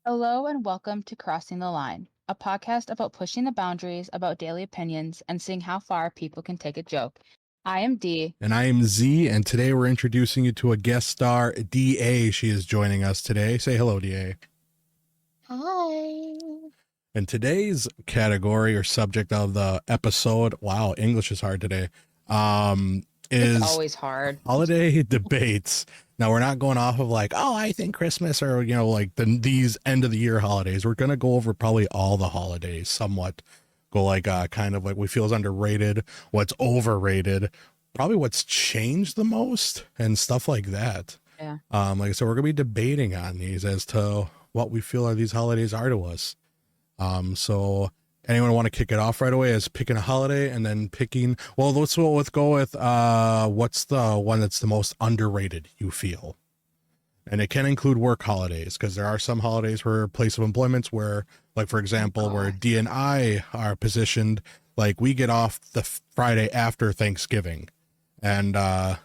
Hello and welcome to Crossing the Line, a podcast about pushing the boundaries about daily opinions and seeing how far people can take a joke. I am Dee. And I am Z, and today we're introducing you to a guest star, DA. She is joining us today. Say hello, DA. Hi. And today's category or subject of the episode, wow, English is hard today, is It's always hard. holiday debates. Now, we're not going off of like, oh, I think Christmas or, like these end of the year holidays. We're going to go over probably all the holidays somewhat. Go like kind of like we feel is underrated, what's overrated, probably what's changed the most and stuff like that. Yeah. Like I said, we're gonna be debating on these as to what we feel are these holidays are to us. So anyone want to kick it off right away as picking a holiday and then picking, well, let's go with what's the one that's the most underrated you feel? And it can include work holidays because there are some holidays where place of employments where, like, for example, where D and I are positioned, like we get off the Friday after Thanksgiving and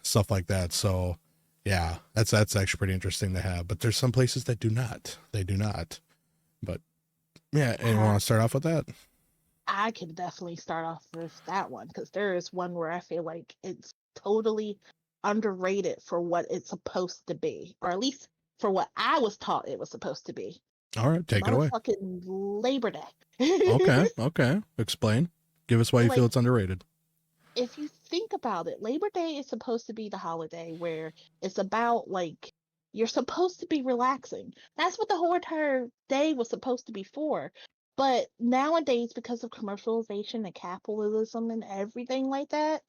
stuff like that. So yeah, that's actually pretty interesting to have, but there's some places that do not, but yeah. Anyone want to start off with that? I can definitely start off with that one because there is one where I feel like it's totally underrated for what it's supposed to be, or at least for what I was taught it was supposed to be. All right, take it away. Motherfucking Labor Day. Okay. Explain. Give us why you feel it's underrated. If you think about it, Labor Day is supposed to be the holiday where it's about like you're supposed to be relaxing. That's what the whole entire day was supposed to be for. But nowadays, because of commercialization and capitalism and everything like that,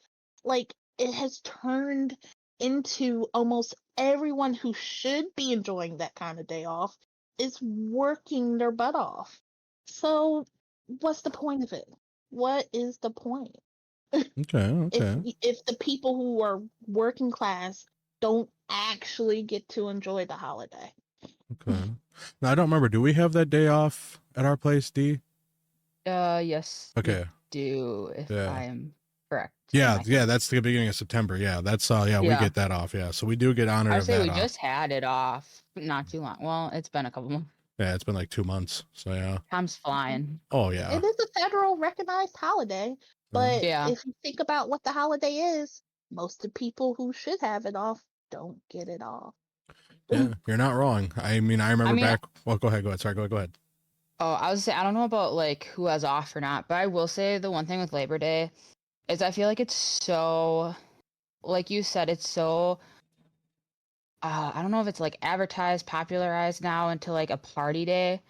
like it has turned into almost everyone who should be enjoying that kind of day off is working their butt off. So, what's the point of it? What is the point? Okay. If the people who are working class don't actually get to enjoy the holiday. Okay. Now I don't remember. Do we have that day off at our place, D? Yes. Okay. Do if I am correct. Yeah. That's the beginning of September. Yeah. That's we get that off. Yeah. So we do get honored. I say we just had it off not too long. Well, it's been a couple months. Yeah, it's been like 2 months. So yeah. Time's flying. Oh yeah. It is a federal recognized holiday, but if you think about what the holiday is, most of the people who should have it off don't get it off. Yeah, you're not wrong. I mean, I remember back. Well, go ahead. Sorry, go ahead. Oh, I was saying I don't know about like who has off or not, but I will say the one thing with Labor Day is I feel like it's so, like you said, it's so. I don't know if it's like advertised, popularized now into like a party day.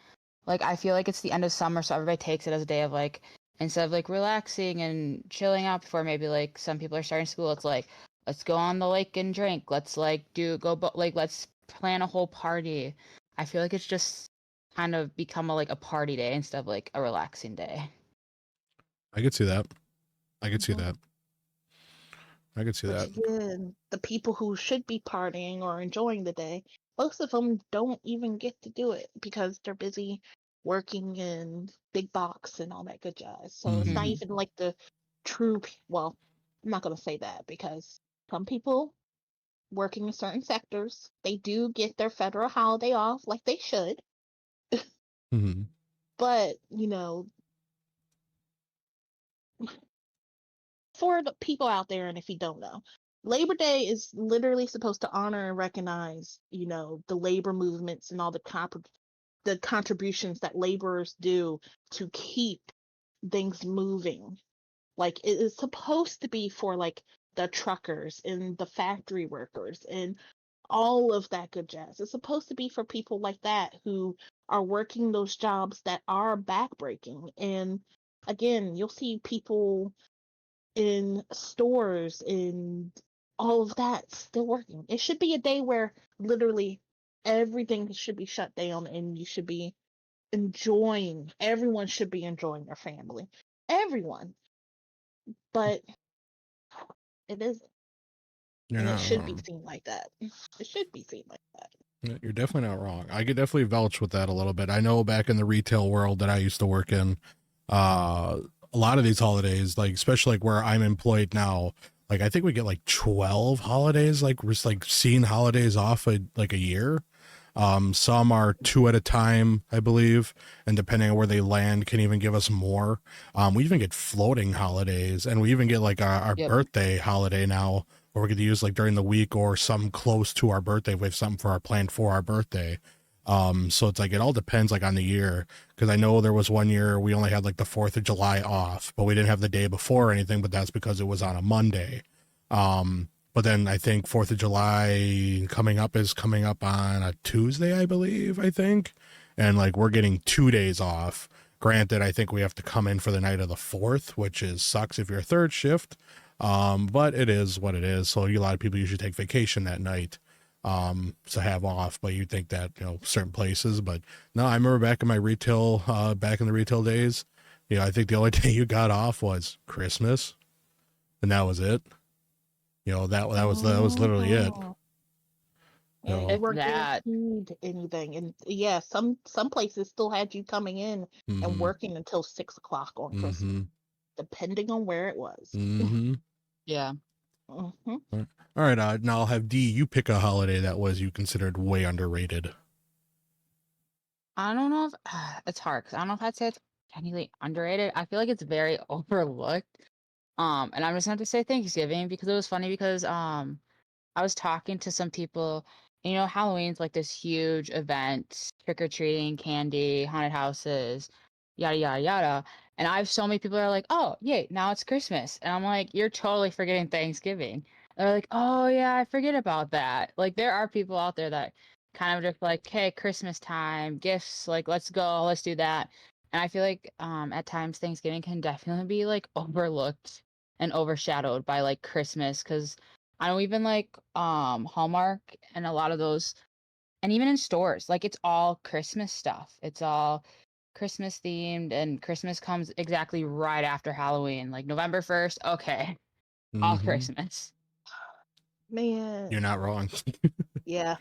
Like I feel like it's the end of summer, so everybody takes it as a day of like, instead of like relaxing and chilling out before maybe like some people are starting school, it's like let's go on the lake and drink. Let's like let's plan a whole party. I feel like it's just kind of become a party day instead of like a relaxing day. I could see that. Again, the people who should be partying or enjoying the day, most of them don't even get to do it because they're busy working in big box and all that good jazz. So it's not even like the true, well, I'm not going to say that because some people working in certain sectors, they do get their federal holiday off like they should. But, for the people out there, and if you don't know, Labor Day is literally supposed to honor and recognize, the labor movements and all the contributions that laborers do to keep things moving. Like it is supposed to be for like the truckers and the factory workers and all of that good jazz. It's supposed to be for people like that who are working those jobs that are backbreaking. And again, you'll see people in stores and all of that still working. It should be a day where literally everything should be shut down and you should be everyone should be enjoying their family. Everyone. But it isn't. And it should be seen like that. It should be seen like that. You're definitely not wrong. I could definitely vouch with that a little bit. I know back in the retail world that I used to work in, a lot of these holidays, like especially like where I'm employed now, like I think we get like 12 holidays, like we're like seeing holidays off like a year. Some are 2 at a time, I believe, and depending on where they land, can even give us more. We even get floating holidays, and we even get like our Yep. birthday holiday now, where we get to use like during the week or some close to our birthday. We have something for our plan for our birthday. So it's like it all depends like on the year, because I know there was one year we only had like the 4th of July off, but we didn't have the day before or anything, but that's because it was on a Monday. But then I think 4th of July is coming up on a Tuesday, I believe, I think. And like we're getting 2 days off. Granted, I think we have to come in for the night of the 4th, which is sucks if you're a third shift. But it is what it is. So a lot of people usually take vacation that night to have off, but you think that, certain places, but no, I remember back in my retail, back in the retail days, I think the only day you got off was Christmas, and that was it. That was literally it. Oh. You Yeah, know, you If weren't that, guaranteed anything, and yeah, some places still had you coming in and mm-hmm, working until 6 o'clock on Christmas, mm-hmm, depending on where it was. mm-hmm. yeah. Hmm. All right, now I'll have D, you pick a holiday that was you considered way underrated. I don't know if it's hard because I don't know if I'd say it's technically underrated. I feel like it's very overlooked. And I'm just going to say Thanksgiving because it was funny because I was talking to some people. Halloween's like this huge event, trick or treating, candy, haunted houses, yada yada yada. And I have so many people that are like, "Oh, yay, now it's Christmas," and I'm like, "You're totally forgetting Thanksgiving." They're like, "Oh yeah, I forget about that." Like there are people out there that kind of just like, "Hey, Christmas time, gifts, like let's go, let's do that." And I feel like at times Thanksgiving can definitely be like overlooked and overshadowed by like Christmas because I don't even like Hallmark and a lot of those, and even in stores, like it's all Christmas stuff. It's all Christmas themed, and Christmas comes exactly right after Halloween, like November 1st. Okay, all Mm-hmm. Christmas. Man, You're not wrong. yeah.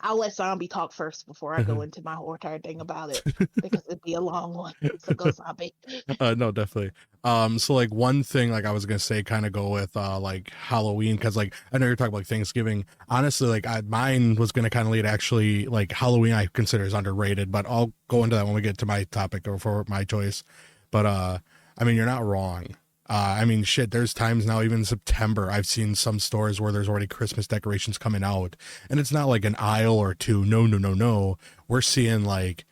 I'll let Zombie talk first before I go into my whole entire thing about it because it'd be a long one. So go, Zombie. No, definitely. So like one thing, like I was gonna say, kind of go with like Halloween, because like I know you're talking about like Thanksgiving. Honestly, like mine was gonna kind of lead actually like Halloween. I consider is underrated, but I'll go into that when we get to my topic or for my choice. But I mean, you're not wrong. I mean, shit. There's times now, even in September, I've seen some stores where there's already Christmas decorations coming out, and it's not like an aisle or two. No, no, no, no. We're seeing like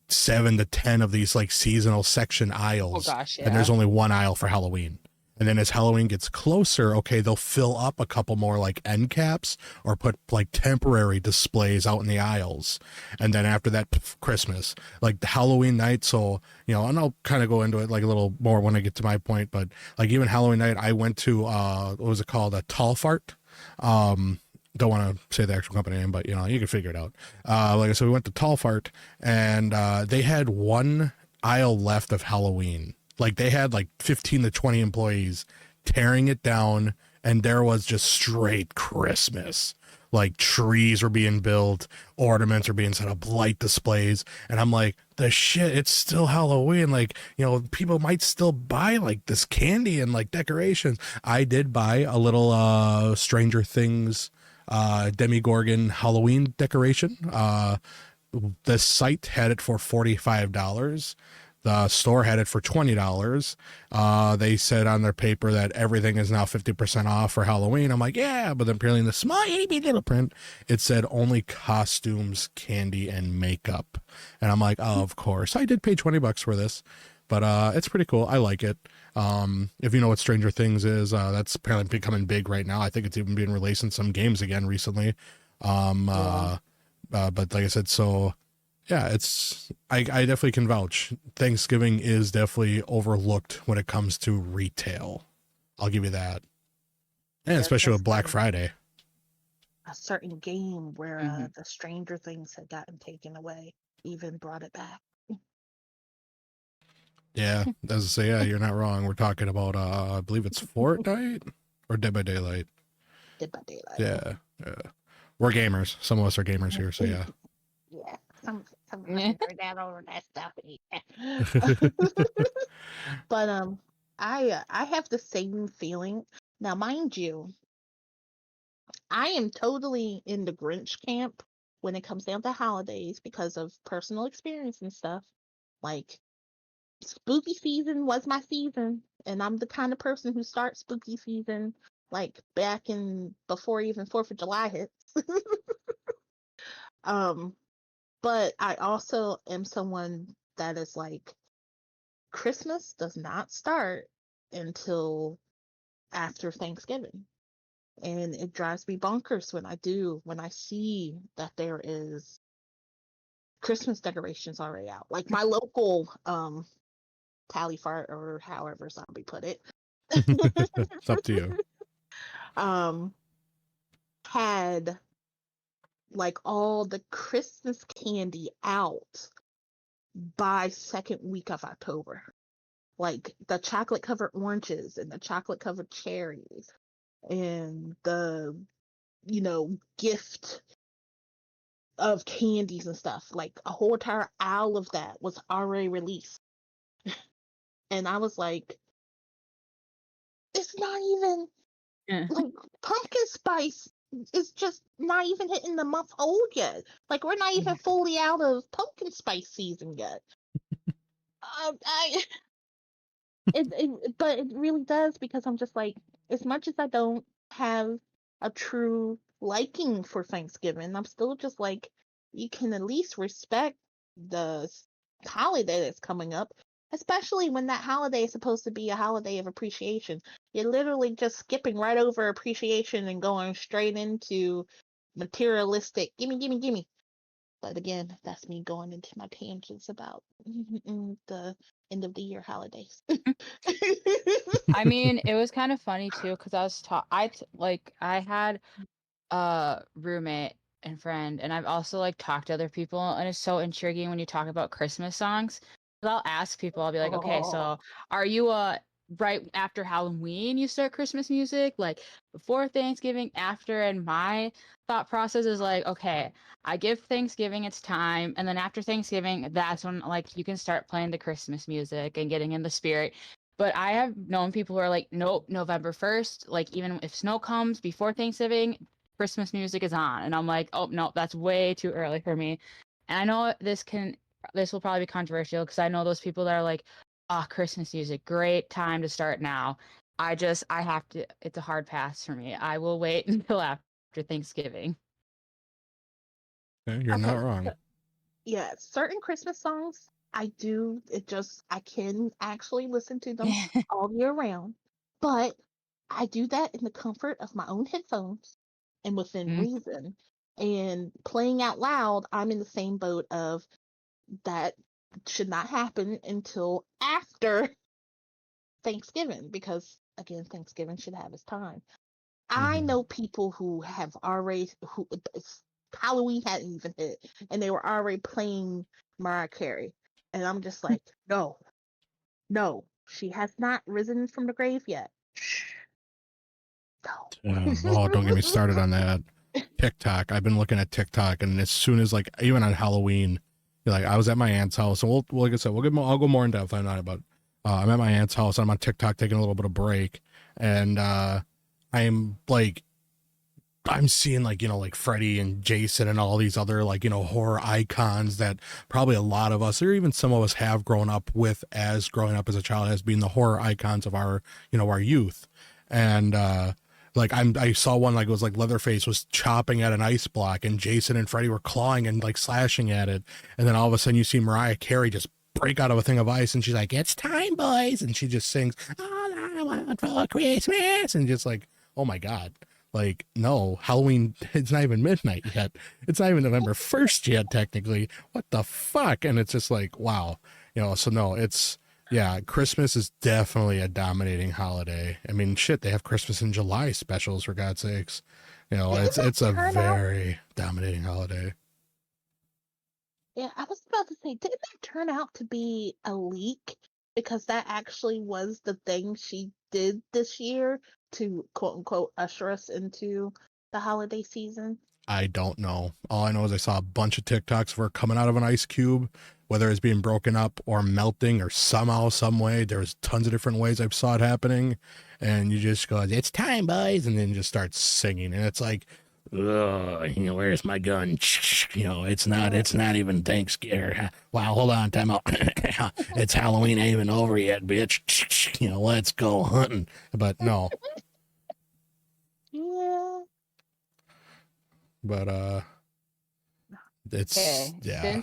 7 to 10 of these like seasonal section Oh aisles, gosh, and there's yeah. only one aisle for Halloween. And then as Halloween gets closer, okay, they'll fill up a couple more like end caps or put like temporary displays out in the aisles. And then after that, Christmas, like the Halloween night. So, and I'll kind of go into it like a little more when I get to my point, but like even Halloween night, I went to, what was it called? A Tall Fart. Don't want to say the actual company name, but you can figure it out. Like I said, we went to Tall Fart, and they had one aisle left of Halloween. Like they had like 15 to 20 employees tearing it down, and there was just straight Christmas. Like trees were being built, ornaments are being set up, light displays, and I'm like, the shit, it's still Halloween. Like, people might still buy like this candy and like decorations. I did buy a little Stranger Things Demigorgon Halloween decoration. The site had it for $45. The store had it for $20. They said on their paper that everything is now 50% off for Halloween. I'm like, yeah, but then apparently in the small itty little print, it said only costumes, candy, and makeup. And I'm like, oh, of course. I did pay $20 for this, but it's pretty cool. I like it. If you know what Stranger Things is, that's apparently becoming big right now. I think it's even being released in some games again recently. Yeah. But like I said, so yeah, I definitely can vouch. Thanksgiving is definitely overlooked when it comes to retail. I'll give you that. And There's especially with Black Friday. a certain game where Hmm. the Stranger Things had gotten taken away, even brought it back. Yeah, as I say, yeah, you're not wrong. We're talking about I believe it's Fortnite or Dead by Daylight. Dead by Daylight. Yeah, yeah. We're gamers. Some of us are gamers here, so yeah. Yeah, some of us nerd out over that stuff. Yeah. But I have the same feeling. Now, mind you, I am totally in the Grinch camp when it comes down to holidays, because of personal experience and stuff, like spooky season was my season, and I'm the kind of person who starts spooky season like back in before even 4th of July hits. um, but I also am someone that is like Christmas does not start until after Thanksgiving. And it drives me bonkers when I see that there is Christmas decorations already out. Like my local tally fart or however zombie put it. It's up to you. um had like all the Christmas candy out by second week of October. Like the chocolate covered oranges and the chocolate covered cherries and the gift of candies and stuff. Like a whole entire aisle of that was already released. And I was like, it's not even Yeah. like pumpkin spice is just not even hitting the month old yet. Like we're not even fully out of pumpkin spice season yet. I but it really does, because I'm just like, as much as I don't have a true liking for Thanksgiving, I'm still just like, you can at least respect the holiday that's coming up, especially when that holiday is supposed to be a holiday of appreciation. You're literally just skipping right over appreciation and going straight into materialistic gimme, gimme, gimme. But again, that's me going into my tangents about the end of the year holidays. I mean, it was kind of funny too because I had a roommate and friend, and I've also like talked to other people, and it's so intriguing when you talk about Christmas songs. 'Cause I'll ask people, I'll be like, okay, Oh, so are you right after Halloween you start Christmas music, like before Thanksgiving, after? And my thought process is like, okay, I give Thanksgiving its time, and then after Thanksgiving, that's when like you can start playing the Christmas music and getting in the spirit. But I have known people who are like, nope, November 1st, like even if snow comes before Thanksgiving, Christmas music is on. And I'm like, oh no, that's way too early for me. And I know this will probably be controversial because I know those people that are like, oh, Christmas music, great time to start now. I have to, it's a hard pass for me. I will wait until after Thanksgiving. Okay, you're not okay. wrong. Yeah, certain Christmas songs I can actually listen to them all year round, but I do that in the comfort of my own headphones and within Mm. reason. And playing out loud, I'm in the same boat of that should not happen until after Thanksgiving, because again, Thanksgiving should have its time. I Mhm. know people who have already who Halloween hadn't even hit, and they were already playing Mariah Carey, and I'm just like, no, no, she has not risen from the grave yet. Shh, no. Oh, don't get me started on that. TikTok. I've been looking at TikTok, and as soon as like even on Halloween, like I was at my aunt's house, and like I said, I'll go more in depth on that. But I'm at my aunt's house. I'm on TikTok taking a little bit of break, and I'm like, I'm seeing like like Freddy and Jason and all these other like horror icons that probably a lot of us or even some of us have grown up with as growing up as a child as being the horror icons of our our youth. And like I saw one like it was like Leatherface was chopping at an ice block and Jason and Freddy were clawing and like slashing at it, and then all of a sudden you see Mariah Carey just break out of a thing of ice and she's like, "It's time, boys," and she just sings "All I Want for Christmas," and just like, oh my god. Like, no, Halloween, it's not even midnight yet. It's not even November 1st yet, technically. What the fuck? And it's just like, wow. So no, yeah, Christmas is definitely a dominating holiday. I mean, shit, they have Christmas in July specials, for God's sakes. Didn't that It's a turn out? very dominating holiday. Yeah, I was about to say, didn't that turn out to be a leak? Because that actually was the thing she did this year to quote unquote usher us into the holiday season. I don't know. All I know is I saw a bunch of TikToks of her coming out of an ice cube, whether it's being broken up or melting or somehow, some way. There's tons of different ways I saw it happening. And you just go, "It's time, boys," and then just start singing. And it's like, Where's my gun? It's not even Thanksgiving. Wow, hold on, time out. It's Halloween ain't even over yet, bitch. Let's go hunting. But no, Yeah. but it's Okay, yeah.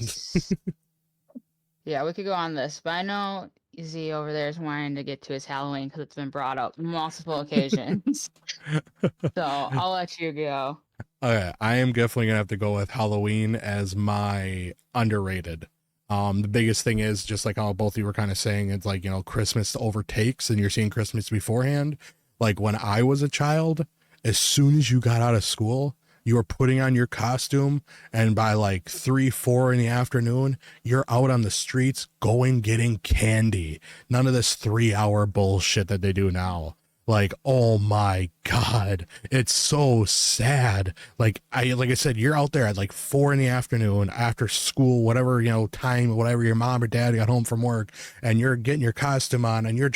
yeah, we could go on this, but I know Z over there is wanting to get to his Halloween because it's been brought up multiple occasions. So I'll let you go. Okay, I am definitely gonna have to go with Halloween as my underrated. The biggest thing is just like how both of you were kind of saying, it's like, Christmas overtakes and you're seeing Christmas beforehand. Like when I was a child, as soon as you got out of school, you were putting on your costume, and by like 3, 4 in the afternoon, you're out on the streets going getting candy. None of this 3 hour bullshit that they do now. Like, oh my God, it's so sad. Like I said, you're out there at like 4 in the afternoon after school, whatever, time, whatever your mom or dad got home from work, and you're getting your costume on and you're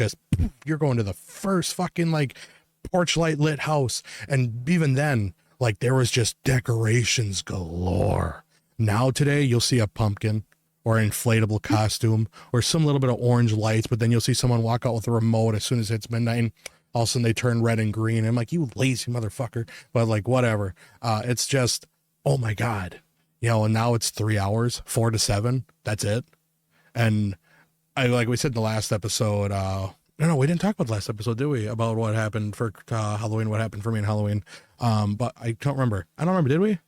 going to the first fucking like porch light lit house. And even then, like there was just decorations galore. Now today you'll see a pumpkin or an inflatable costume or some little bit of orange lights, but then you'll see someone walk out with a remote as soon as it's midnight, and all of a sudden they turn red and green. And I'm like, you lazy motherfucker. But like, whatever. It's just, oh my God. And now it's 3 hours, 4 to 7. That's it. And like we said in the last episode, no, we didn't talk about the last episode, did we? About what happened for Halloween, what happened for me in Halloween. But I don't remember. Did we?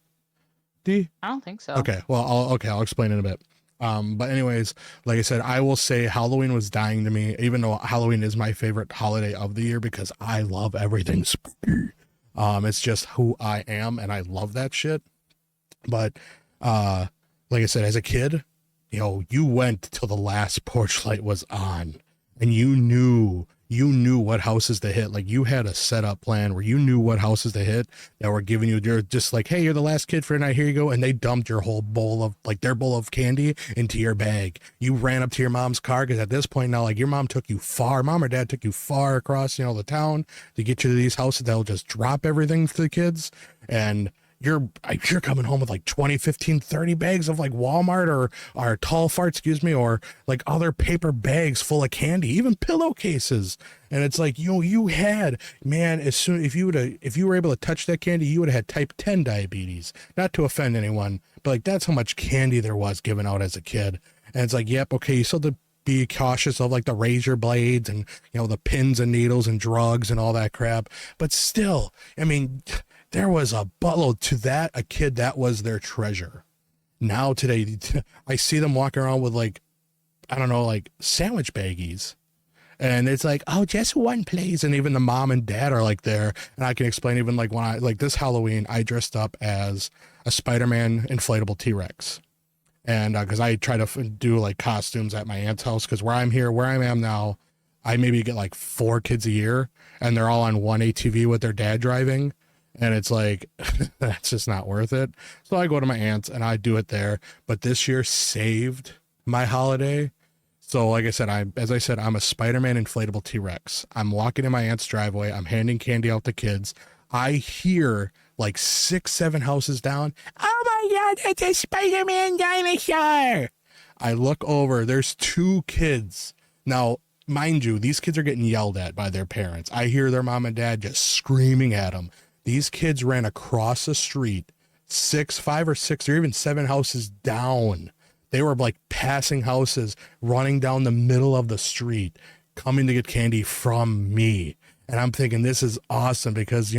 D? I don't think so. Okay. Well, I'll explain in a bit. But anyways, like I said, I will say Halloween was dying to me, even though Halloween is my favorite holiday of the year because I love everything spooky. It's just who I am, and I love that shit. But like I said, as a kid, you went till the last porch light was on, and you knew what houses to hit. Like you had a setup plan where you knew what houses to hit that were giving you, you're just like, hey, you're the last kid for the night, here you go. And they dumped your whole bowl of like their bowl of candy into your bag. You ran up to your mom's car because at this point now, like your mom or dad took you far across, the town to get you to these houses that'll just drop everything for the kids. And you're coming home with like 20, 15, 30 bags of like Walmart or tall fart, or like other paper bags full of candy, even pillowcases. And it's like, you had, man, if you were able to touch that candy, you would have had type 10 diabetes, not to offend anyone, but like, that's how much candy there was given out as a kid. And it's like, yep. Okay. You still have to be cautious of like the razor blades and, the pins and needles and drugs and all that crap. But still, I mean, there was a buttload to that. A kid, that was their treasure. Now today, I see them walking around with like, I don't know, like sandwich baggies. And it's like, oh, just one, please. And even the mom and dad are like there. And I can explain even like when I, like this Halloween, I dressed up as a Spider-Man inflatable T-Rex. And because I try to do like costumes at my aunt's house, because where I am now, I maybe get like 4 kids a year and they're all on one ATV with their dad driving. And it's like, that's just not worth it. So I go to my aunt's and I do it there. But this year saved my holiday. So like I said, I'm a Spider-Man inflatable T-Rex. I'm walking in my aunt's driveway. I'm handing candy out to kids. I hear like 6, 7 houses down, oh my God, it's a Spider-Man dinosaur. I look over, there's 2 kids. Now, mind you, these kids are getting yelled at by their parents. I hear their mom and dad just screaming at them. These kids ran across the street, 5 or 6 or even 7 houses down. They were like passing houses, running down the middle of the street, coming to get candy from me. And I'm thinking, this is awesome because,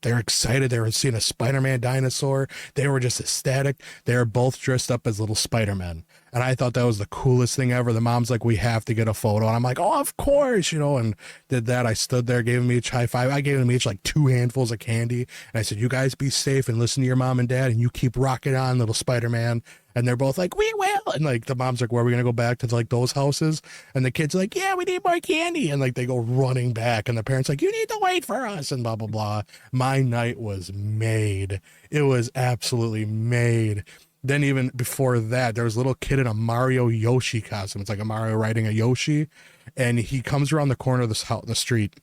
they're excited. They were seeing a Spider-Man dinosaur. They were just ecstatic. They were both dressed up as little Spider-Men. And I thought that was the coolest thing ever. The mom's like, we have to get a photo. And I'm like, oh, of course, and did that. I stood there, gave them each high five. I gave them each like 2 handfuls of candy. And I said, you guys be safe and listen to your mom and dad and you keep rocking on, little Spider-Man. And they're both like, we will. And like the mom's like, where are we going to go back to like those houses? And the kid's like, yeah, we need more candy. And like they go running back. And the parents like, you need to wait for us and blah, blah, blah. My night was made. It was absolutely made. Then even before that, there was a little kid in a Mario Yoshi costume. It's like a Mario riding a Yoshi. And he comes around the corner of the street.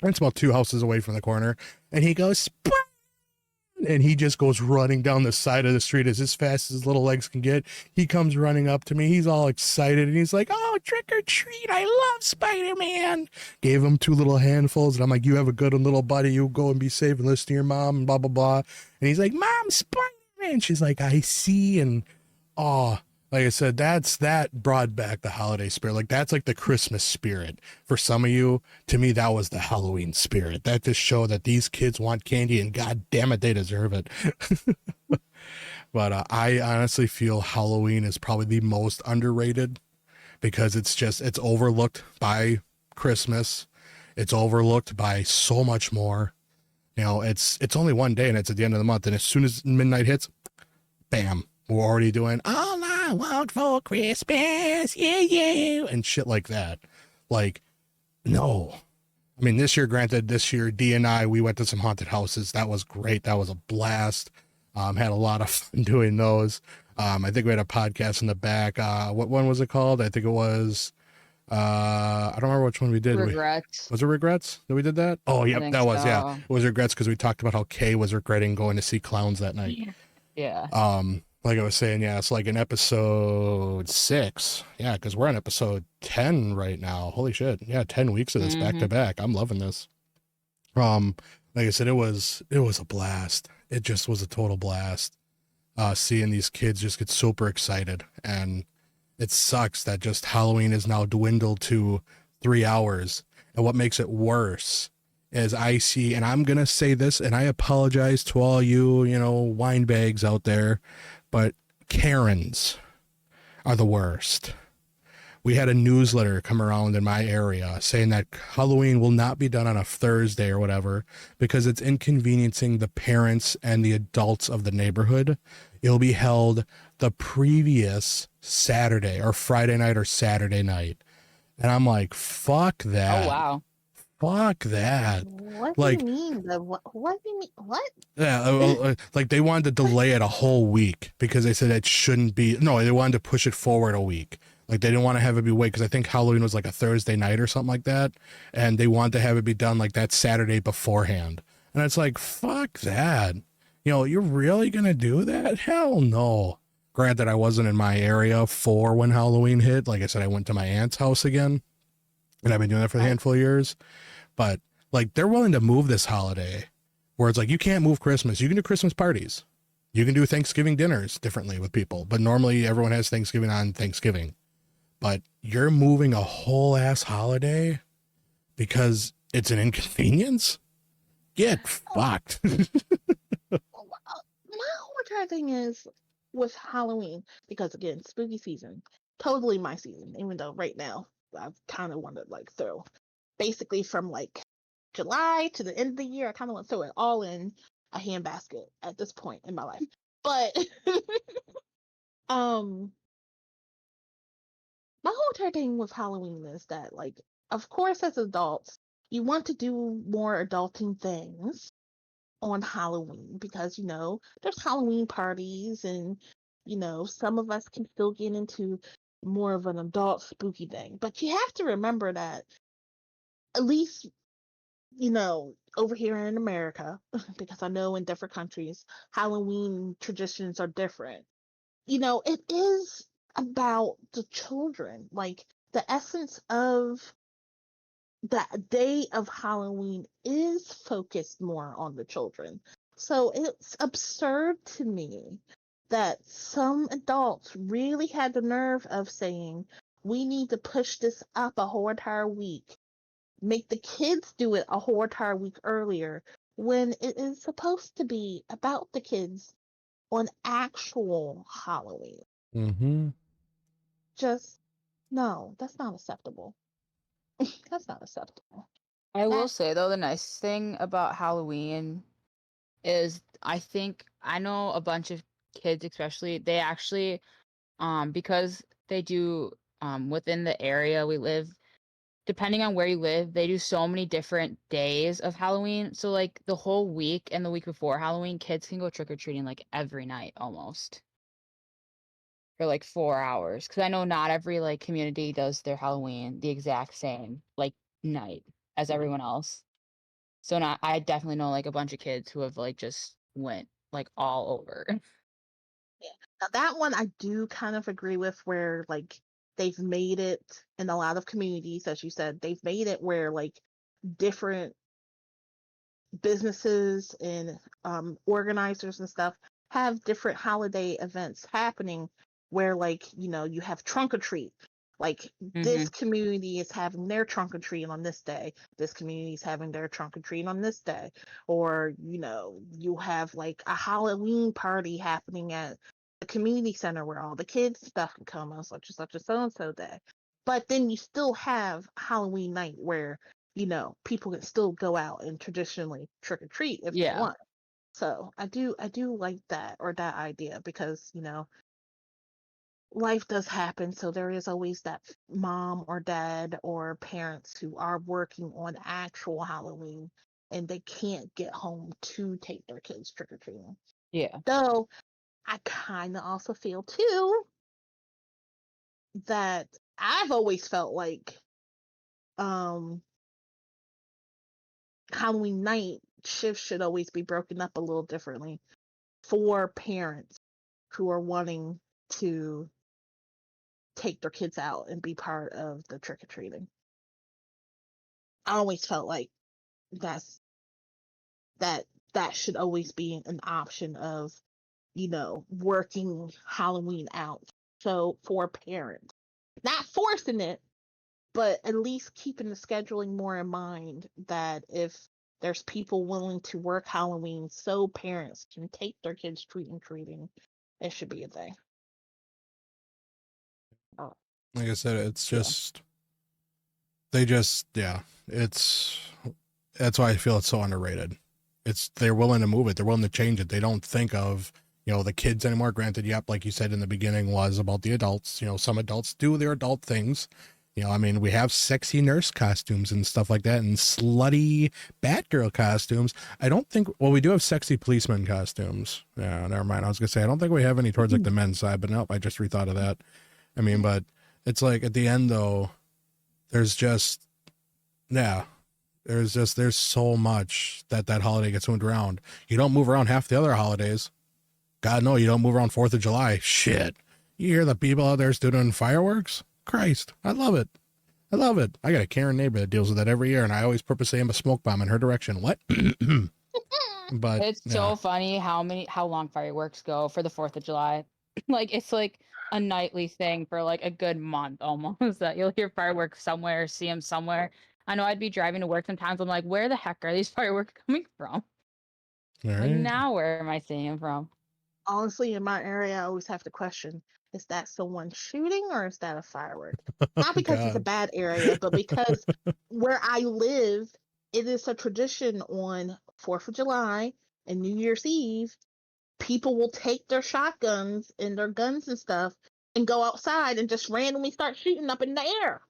And it's about 2 houses away from the corner. And he goes, Spider! And he just goes running down the side of the street as fast as his little legs can get. He comes running up to me. He's all excited and he's like, "Oh, trick or treat. I love Spider-Man." Gave him 2 little handfuls. And I'm like, "You have a good one, little buddy. You go and be safe and listen to your mom and blah, blah, blah." And he's like, "Mom, Spider-Man." She's like, "I see." And oh, like I said, that brought back the holiday spirit. Like that's like the Christmas spirit for some of you. To me, that was the Halloween spirit. That just showed that these kids want candy, and God damn it, they deserve it. But I honestly feel Halloween is probably the most underrated because it's overlooked by Christmas. It's overlooked by so much more. You know, it's only one day and it's at the end of the month. And as soon as midnight hits, bam, we're already doing all I want for Christmas, yeah, and shit like that. Like, no. I mean, this year, Dee and I, we went to some haunted houses. That was great. That was a blast. Had a lot of fun doing those. I think we had a podcast in the back. What one was it called? I think it was, I don't remember which one we did. Regrets. Was it Regrets that we did that? Oh, yep, that was, yeah. It was Regrets because we talked about how Kay was regretting going to see clowns that night. Yeah. Like I was saying, yeah, it's like in episode 6. Yeah, because we're on episode 10 right now. Holy shit. Yeah, 10 weeks of this back to back. I'm loving this. Like I said, it was a blast. It just was a total blast. Seeing these kids just get super excited. And it sucks that just Halloween is now dwindled to 3 hours. And what makes it worse is I see, and I'm going to say this, and I apologize to all you, wine bags out there, but Karens are the worst. We had a newsletter come around in my area saying that Halloween will not be done on a Thursday or whatever because it's inconveniencing the parents and the adults of the neighborhood. It'll be held the previous Saturday or Friday night or Saturday night. And I'm like, fuck that. Oh, wow. Fuck that. What do you mean? What do you mean? What? Yeah, like they wanted to delay it a whole week because they said it shouldn't be. No, they wanted to push it forward a week. Like they didn't want to have it be wait because I think Halloween was like a Thursday night or something like that, and they wanted to have it be done like that Saturday beforehand. And it's like, fuck that. You're really gonna do that? Hell no. Granted, I wasn't in my area for when Halloween hit. Like I said, I went to my aunt's house again, and I've been doing that for a handful of years. But like they're willing to move this holiday where it's like you can't move Christmas. You can do Christmas parties. You can do Thanksgiving dinners differently with people. But normally everyone has Thanksgiving on Thanksgiving. But you're moving a whole ass holiday because it's an inconvenience? Get fucked. My whole entire thing is with Halloween, because again, spooky season, totally my season, even though right now I've kind of want to like throw basically from like July to the end of the year, I kind of want to throw it all in a handbasket at this point in my life. But my whole entire thing with Halloween is that, like, of course, as adults, you want to do more adulting things on Halloween because, there's Halloween parties and, some of us can still get into more of an adult spooky thing. But you have to remember that at least, over here in America, because I know in different countries, Halloween traditions are different. It is about the children. Like the essence of the day of Halloween is focused more on the children. So it's absurd to me that some adults really had the nerve of saying, we need to push this up a whole entire week, make the kids do it a whole entire week earlier, when it is supposed to be about the kids on actual Halloween. Mm-hmm. Just, no, that's not acceptable. That's not acceptable. I will say though, the nice thing about Halloween is I know a bunch of kids, especially, they actually, because they do, within the area we live, depending on where you live, they do so many different days of Halloween. So like the whole week and the week before Halloween, kids can go trick-or-treating like every night almost for like 4 hours. Because I know not every like community does their Halloween the exact same like night as everyone else. So I definitely know like a bunch of kids who have like just went like all over. Yeah. Now that one I do kind of agree with, where like they've made it in a lot of communities, as you said, they've made it where like different businesses and organizers and stuff have different holiday events happening, where like, you know, you have trunk or treat, like Hmm. this community is having their trunk or treat on this day, this community is having their trunk or treat on this day, or you know, you have like a Halloween party happening at the community center where all the kids and stuff can come on such and such a so and so day. But then you still have Halloween night where, you know, people can still go out and traditionally trick or treat if they Yeah. want. So I do like that, or that idea, because you know, life does happen. So there is always that mom or dad or parents who are working on actual Halloween and they can't get home to take their kids trick or treating. Yeah. Though I kind of also feel too that I've always felt like um Halloween night shifts should always be broken up a little differently for parents who are wanting to take their kids out and be part of the trick or treating. I always felt like that's that that should always be an option of, you know, working Halloween out. So for parents, not forcing it, but at least keeping the scheduling more in mind, that if there's people willing to work Halloween so parents can take their kids treat and treating, it should be a thing. Oh, Like I said, it's Yeah. just they just yeah, it's that's why I feel it's so underrated. It's they're willing to move it, they're willing to change it. They don't think of, you know, the kids anymore. Granted, yep, like you said in the beginning, was about the adults. You know, some adults do their adult things. You know, I mean, we have sexy nurse costumes and stuff like that, and slutty Batgirl costumes. I don't think. Well, we do have sexy policeman costumes. Yeah, never mind. I was gonna say I don't think we have any towards like the men's side, but nope, I just rethought of that. I mean, but it's like at the end though, there's just yeah, there's so much that holiday gets moved around. You don't move around half the other holidays. God no, you don't move around 4th of July. Shit. You hear the people out there doing fireworks? Christ, I love it. I love it. I got a Karen neighbor that deals with that every year, and I always purposely aim a smoke bomb in her direction. What? But It's yeah, so funny how long fireworks go for the 4th of July. Like it's like a nightly thing for like a good month almost that you'll hear fireworks somewhere, see them somewhere. I know I'd be driving to work sometimes. I'm like, where the heck are these fireworks coming from? all Like right. now, where am I seeing them from? honestly, in my area, I always have to question, is that someone shooting or is that a firework? Not Oh because it's a God. bad area, but because where I live, it is a tradition on 4th of July and New Year's Eve. People will take their shotguns and their guns and stuff and go outside and just randomly start shooting up in the air.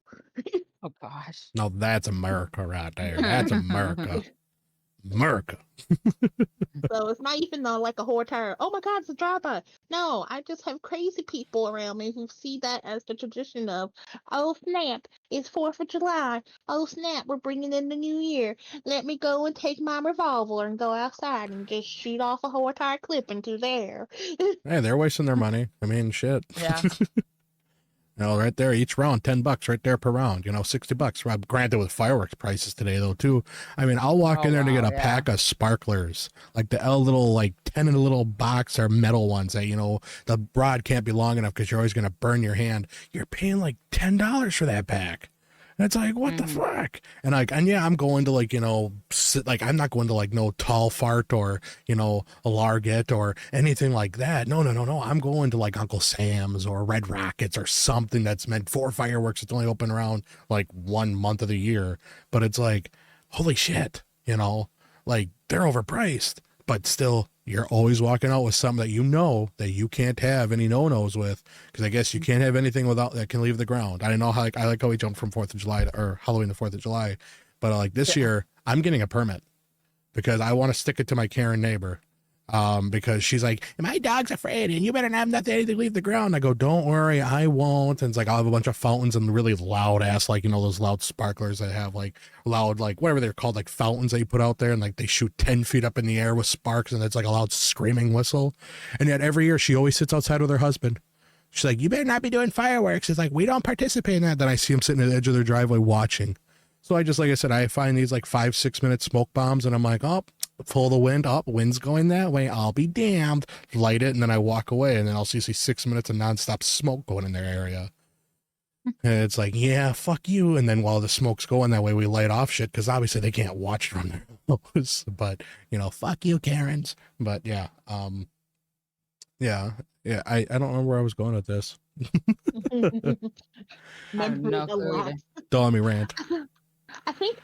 Oh gosh. Now that's America right there. That's America. America. So it's not even like a whole entire, oh my God, it's a drive-by. No, I just have crazy people around me who see that as the tradition of, oh snap, it's 4th of July. Oh snap, we're bringing in the new year. Let me go and take my revolver and go outside and just shoot off a whole entire clip into there. Hey, they're wasting their money. I mean, shit. Yeah. You know, right there, each round, $10 right there per round, you know, $60. Well, granted with fireworks prices today though, too. I mean, I'll walk Oh in there to get wow. a Yeah. pack of sparklers, like the L little, like 10 in a little box or metal ones that, you know, the rod can't be long enough because you're always going to burn your hand. You're paying like $10 for that pack. And it's like, what the Hmm. fuck? And like, and yeah, I'm going to like, you know, like, I'm not going to like no tall fart or, you know, a Larget or anything like that. No, no, no, no. I'm going to like Uncle Sam's or Red Rockets or something that's meant for fireworks. It's only open around like 1 month of the year. But it's like, holy shit, you know, like they're overpriced. But still, you're always walking out with something that you know that you can't have any no-nos with, because I guess you can't have anything without that can leave the ground. I know how I like how we jumped from 4th of July or Halloween to 4th of July, but like this Yeah. year I'm getting a permit because I want to stick it to my Karen neighbor Because she's like, my dog's afraid and you better not have nothing to leave the ground. I go, don't worry, I won't. And it's like, I'll have a bunch of fountains and really loud ass, like, you know, those loud sparklers that have like loud, like whatever they're called, like fountains that you put out there, and like they shoot 10 feet up in the air with sparks, and it's like a loud screaming whistle. And yet every year she always sits outside with her husband. She's like, you better not be doing fireworks. It's like, we don't participate in that. Then I see him sitting at the edge of their driveway watching. So I just, like I said, I find these like 5-6 minute smoke bombs, and I'm like, oh, pull the wind up, wind's going that way, I'll be damned, light it, and then I walk away, and then I'll see 6 minutes of nonstop smoke going in their area. And it's like, yeah, fuck you. And then while the smoke's going that way, we light off shit, because obviously they can't watch from their house. But, you know, fuck you, Karens. But yeah, yeah, I don't remember where I was going with this. Remember no a lot. Don't let me rant. I think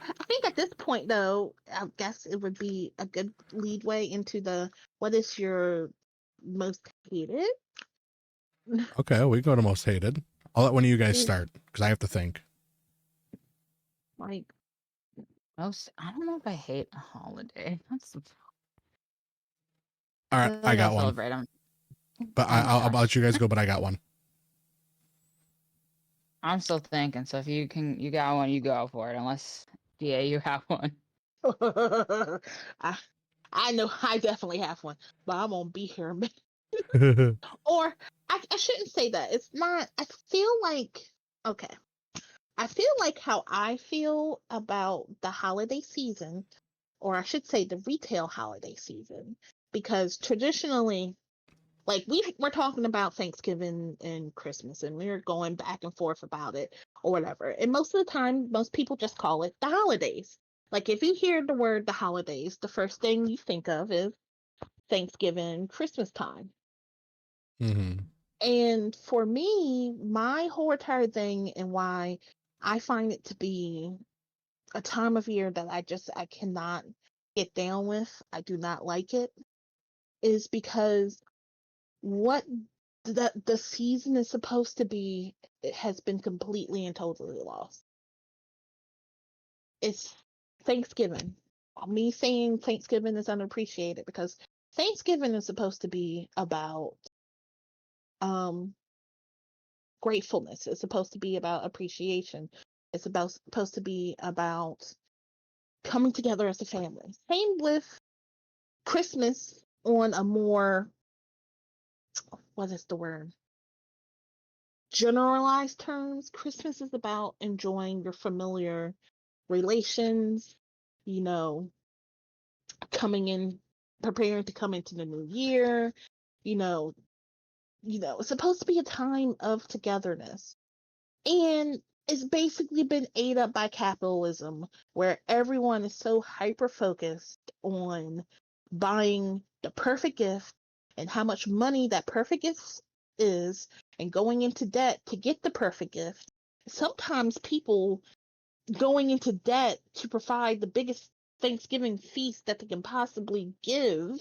at this point though, I guess it would be a good leadway into what is your most hated? Okay, we go to most hated. I'll let one of you guys start, because I have to think. Like, I don't know if I hate a holiday. That's All right, I got one. celebrate 'em. But Oh my I'll gosh. let you guys go, but I got one. I'm still thinking, so if you got one, you go for it. Unless, yeah, you have one. I know I definitely have one, but I'm gonna be here a minute. Or I shouldn't say that. It's not. I feel like, okay. I feel like how I feel about the holiday season, or I should say the retail holiday season, because traditionally, like we're talking about Thanksgiving and Christmas, and we're going back and forth about it or whatever. And most of the time, most people just call it the holidays. Like if you hear the word the holidays, the first thing you think of is Thanksgiving, Christmas time. Mm-hmm. And for me, my whole entire thing and why I find it to be a time of year that I cannot get down with, I do not like it, is because what the season is supposed to be, it has been completely and totally lost. It's Thanksgiving. Me saying Thanksgiving is unappreciated because Thanksgiving is supposed to be about um gratefulness. It's supposed to be about appreciation. It's supposed to be about coming together as a family. Same with Christmas on a more, what is the word? Generalized terms. Christmas is about enjoying your familiar relations, you know, coming in, preparing to come into the new year, you know, it's supposed to be a time of togetherness. And it's basically been ate up by capitalism, where everyone is so hyper focused on buying the perfect gift and how much money that perfect gift is, and going into debt to get the perfect gift. Sometimes people going into debt to provide the biggest Thanksgiving feast that they can possibly give.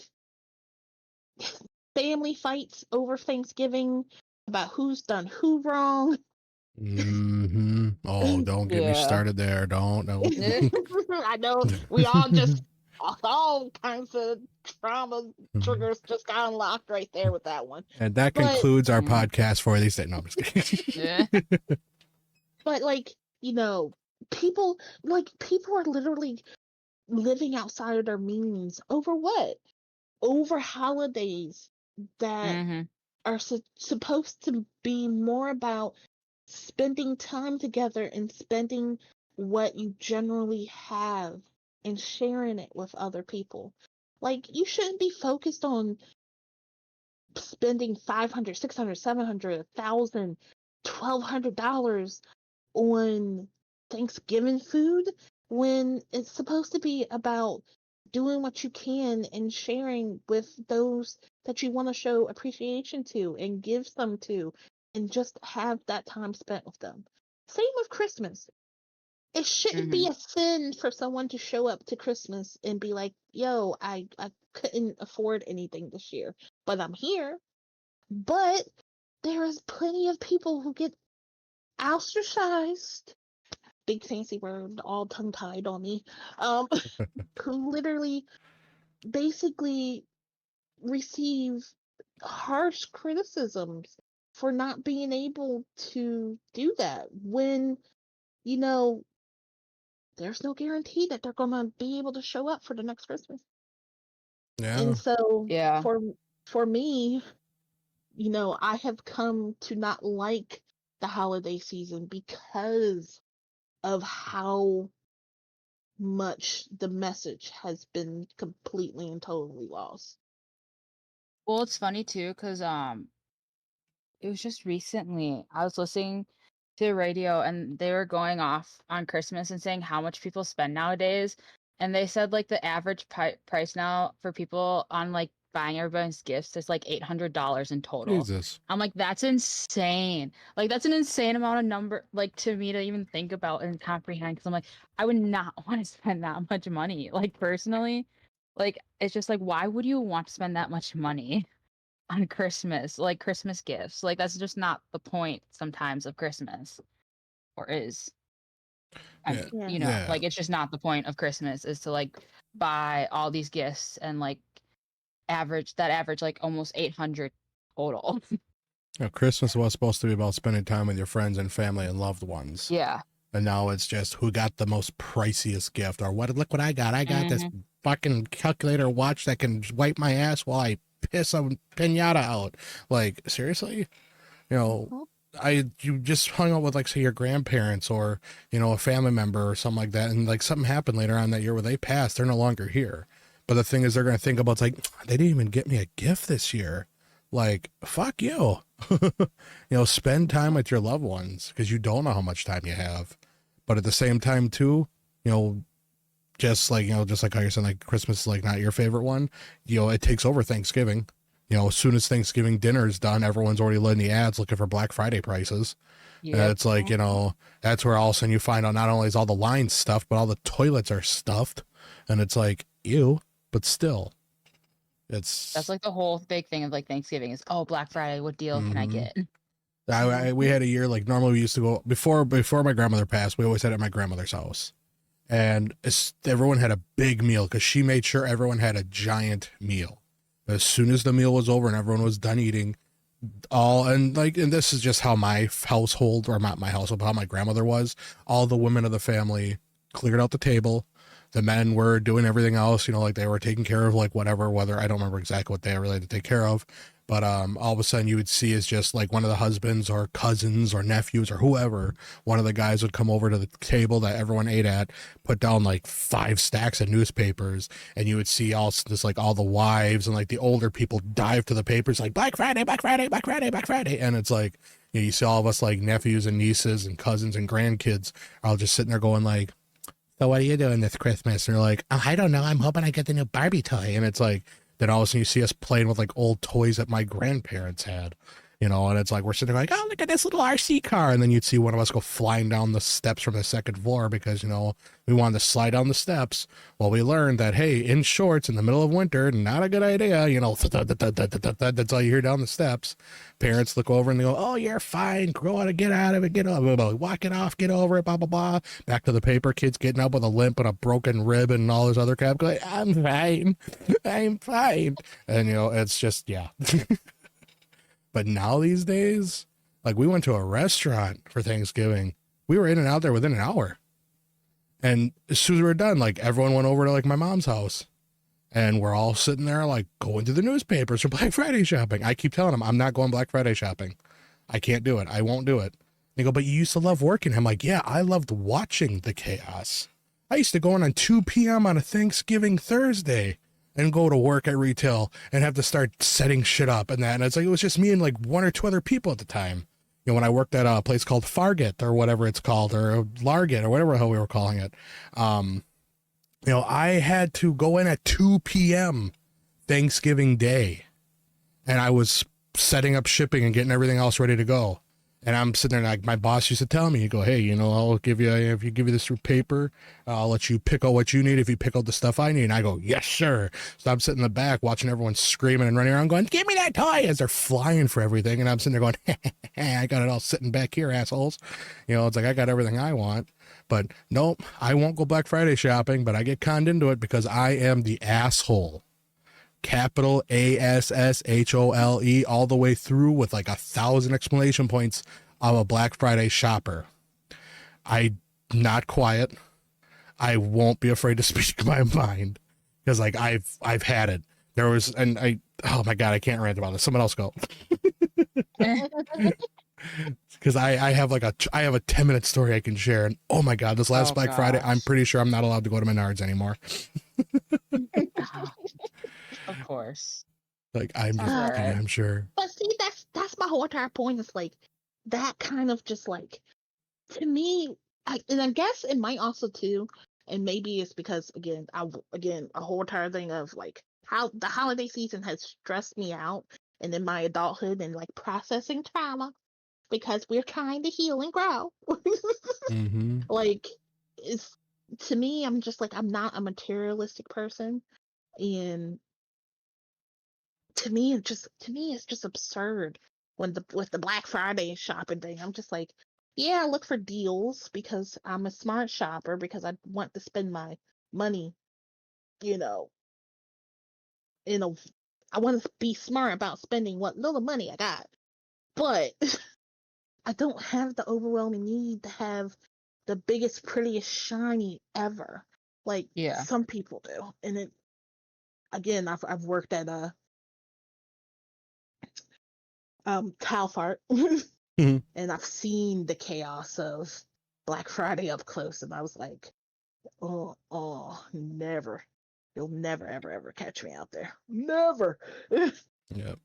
Family fights over Thanksgiving about who's done who wrong. Mm-hmm. Oh, don't get me Yeah. started there. Don't. No. I know we all just all kinds of trauma triggers just got unlocked right there with that one. And that But concludes our Mhm. podcast for these days. No, I'm just kidding. Yeah. but like, people are literally living outside of their means over what? Over holidays that Mhm. are supposed to be more about spending time together and spending what you generally have and sharing it with other people. Like, you shouldn't be focused on spending 500, 600, 700, 1,000, $1,200 on Thanksgiving food when it's supposed to be about doing what you can and sharing with those that you want to show appreciation to and give some to, and just have that time spent with them. Same with Christmas. It shouldn't be Mhm. a sin for someone to show up to Christmas and be like, yo, I couldn't afford anything this year, but I'm here. But there is plenty of people who get ostracized, big fancy word, all tongue tied on me, who literally basically receive harsh criticisms for not being able to do that when, you know, there's no guarantee that they're going to be able to show up for the next Christmas. Yeah. And so Yeah. for me, you know, I have come to not like the holiday season because of how much the message has been completely and totally lost. Well, it's funny too, because it was just recently I was listening to the radio and they were going off on Christmas and saying how much people spend nowadays. And they said like the average price now for people on like buying everybody's gifts is like $800 in total. Jesus. I'm like, that's insane. Like, that's an insane amount of number, like, to me to even think about and comprehend. Cause I'm like, I would not want to spend that much money. Like, personally, like, it's just like, why would you want to spend that much money on Christmas, like Christmas gifts? Like that's just not the point sometimes of Christmas, or is. I Yeah. mean, Yeah. you know, Yeah. like it's just not the point of Christmas is to like buy all these gifts and like average like almost 800 total. You know, Christmas was supposed to be about spending time with your friends and family and loved ones. Yeah. And now it's just who got the most priciest gift or what, look what I got. I got this fucking calculator watch that can wipe my ass while I piss a pinata out. Like, seriously? You know, you just hung out with like say your grandparents or, you know, a family member or something like that. And like something happened later on that year where they passed, they're no longer here. But the thing is they're going to think about it's like, they didn't even get me a gift this year. Like, fuck you. You know, spend time with your loved ones because you don't know how much time you have. But at the same time, too, you know, just like how you're saying, like Christmas is like not your favorite one. You know, it takes over Thanksgiving. You know, as soon as Thanksgiving dinner is done, everyone's already letting the ads looking for Black Friday prices. And Yeah. it's like, you know, that's where all of a sudden you find out not only is all the lines stuffed, but all the toilets are stuffed. And it's like, ew, but still. That's like the whole big thing of like Thanksgiving is, oh, Black Friday, what deal can I get? We had a year like normally we used to go before my grandmother passed. We always had it at my grandmother's house, and everyone had a big meal because she made sure everyone had a giant meal. As soon as the meal was over and everyone was done eating, and this is just how my household, or not my household, but how my grandmother was. All the women of the family cleared out the table. The men were doing everything else, you know, like they were taking care of like whatever, whether I don't remember exactly what they really had to take care of. But all of a sudden you would see is just like one of the husbands or cousins or nephews or whoever, one of the guys would come over to the table that everyone ate at, put down like 5 stacks of newspapers, and you would see all this, like all the wives and like the older people dive to the papers like Black Friday, Black Friday, Black Friday, Black Friday. And it's like, you know, you see all of us like nephews and nieces and cousins and grandkids are all just sitting there going like, so what are you doing this Christmas? And they're like, oh, I don't know. I'm hoping I get the new Barbie toy. And it's like, then all of a sudden you see us playing with like old toys that my grandparents had, you know, and it's like, we're sitting there like, oh, look at this little RC car. And then you'd see one of us go flying down the steps from the second floor because, you know, we wanted to slide down the steps. Well, we learned that, hey, in shorts in the middle of winter, not a good idea. You know, that's all you hear down the steps. Parents look over and they go, oh, you're fine. Grow out of, get out of it. Get over, walk it off, get over it, blah, blah, blah. Back to the paper, kids getting up with a limp and a broken rib and all this other crap. Going, I'm fine. I'm fine. And, you know, it's just, yeah. But now these days, like we went to a restaurant for Thanksgiving. We were in and out there within an hour. And as soon as we were done, like everyone went over to like my mom's house. And we're all sitting there like going through the newspapers for Black Friday shopping. I keep telling them I'm not going Black Friday shopping. I can't do it. I won't do it. They go, but you used to love working. I'm like, yeah, I loved watching the chaos. I used to go in on 2 p.m. on a Thanksgiving Thursday and go to work at retail and have to start setting shit up and that. And it's like, it was just me and like 1 or 2 other people at the time. You know, when I worked at a place called Fargate or whatever it's called, or Largate or whatever the hell we were calling it. You know, I had to go in at 2 p.m. Thanksgiving Day, and I was setting up shipping and getting everything else ready to go. And I'm sitting there like my boss used to tell me, you go, hey, you know, I'll give you, if you give you this through paper, I'll let you pick out what you need if you pick out the stuff I need. And I go, yes, sir. So I'm sitting in the back watching everyone screaming and running around going, give me that toy as they're flying for everything. And I'm sitting there going, I got it all sitting back here, assholes. You know, it's like I got everything I want. But nope, I won't go Black Friday shopping, but I get conned into it because I am the asshole capital ASSHOLE, all the way through with like 1,000 exclamation points. I'm a Black Friday shopper. I'm not quiet. I won't be afraid to speak my mind because like I've had it. There was, and oh my God, I can't rant about this. Someone else go. Because I have like I have a 10-minute story I can share. And oh my God, this last Black Friday, I'm pretty sure I'm not allowed to go to Menards anymore. Of course. Like I'm sure. But see, that's my whole entire point. Is like that kind of just like, to me, and I guess it might also too, and maybe it's because again a whole entire thing of like how the holiday season has stressed me out, and in my adulthood and like processing trauma because we're trying to heal and grow. Mm-hmm. Like, it's, to me, I'm just like, I'm not a materialistic person, and to me it's just absurd when with the Black Friday shopping thing. I'm just like, yeah, I look for deals because I'm a smart shopper, because I want to spend my money, you know, in a I want to be smart about spending what little money I got. But I don't have the overwhelming need to have the biggest, prettiest, shiny ever, like some people do. And it, again, I've worked at a Talfart, Mm-hmm. and I've seen the chaos of Black Friday up close, and I was like, never, you'll never, ever, ever catch me out there, never. Yep.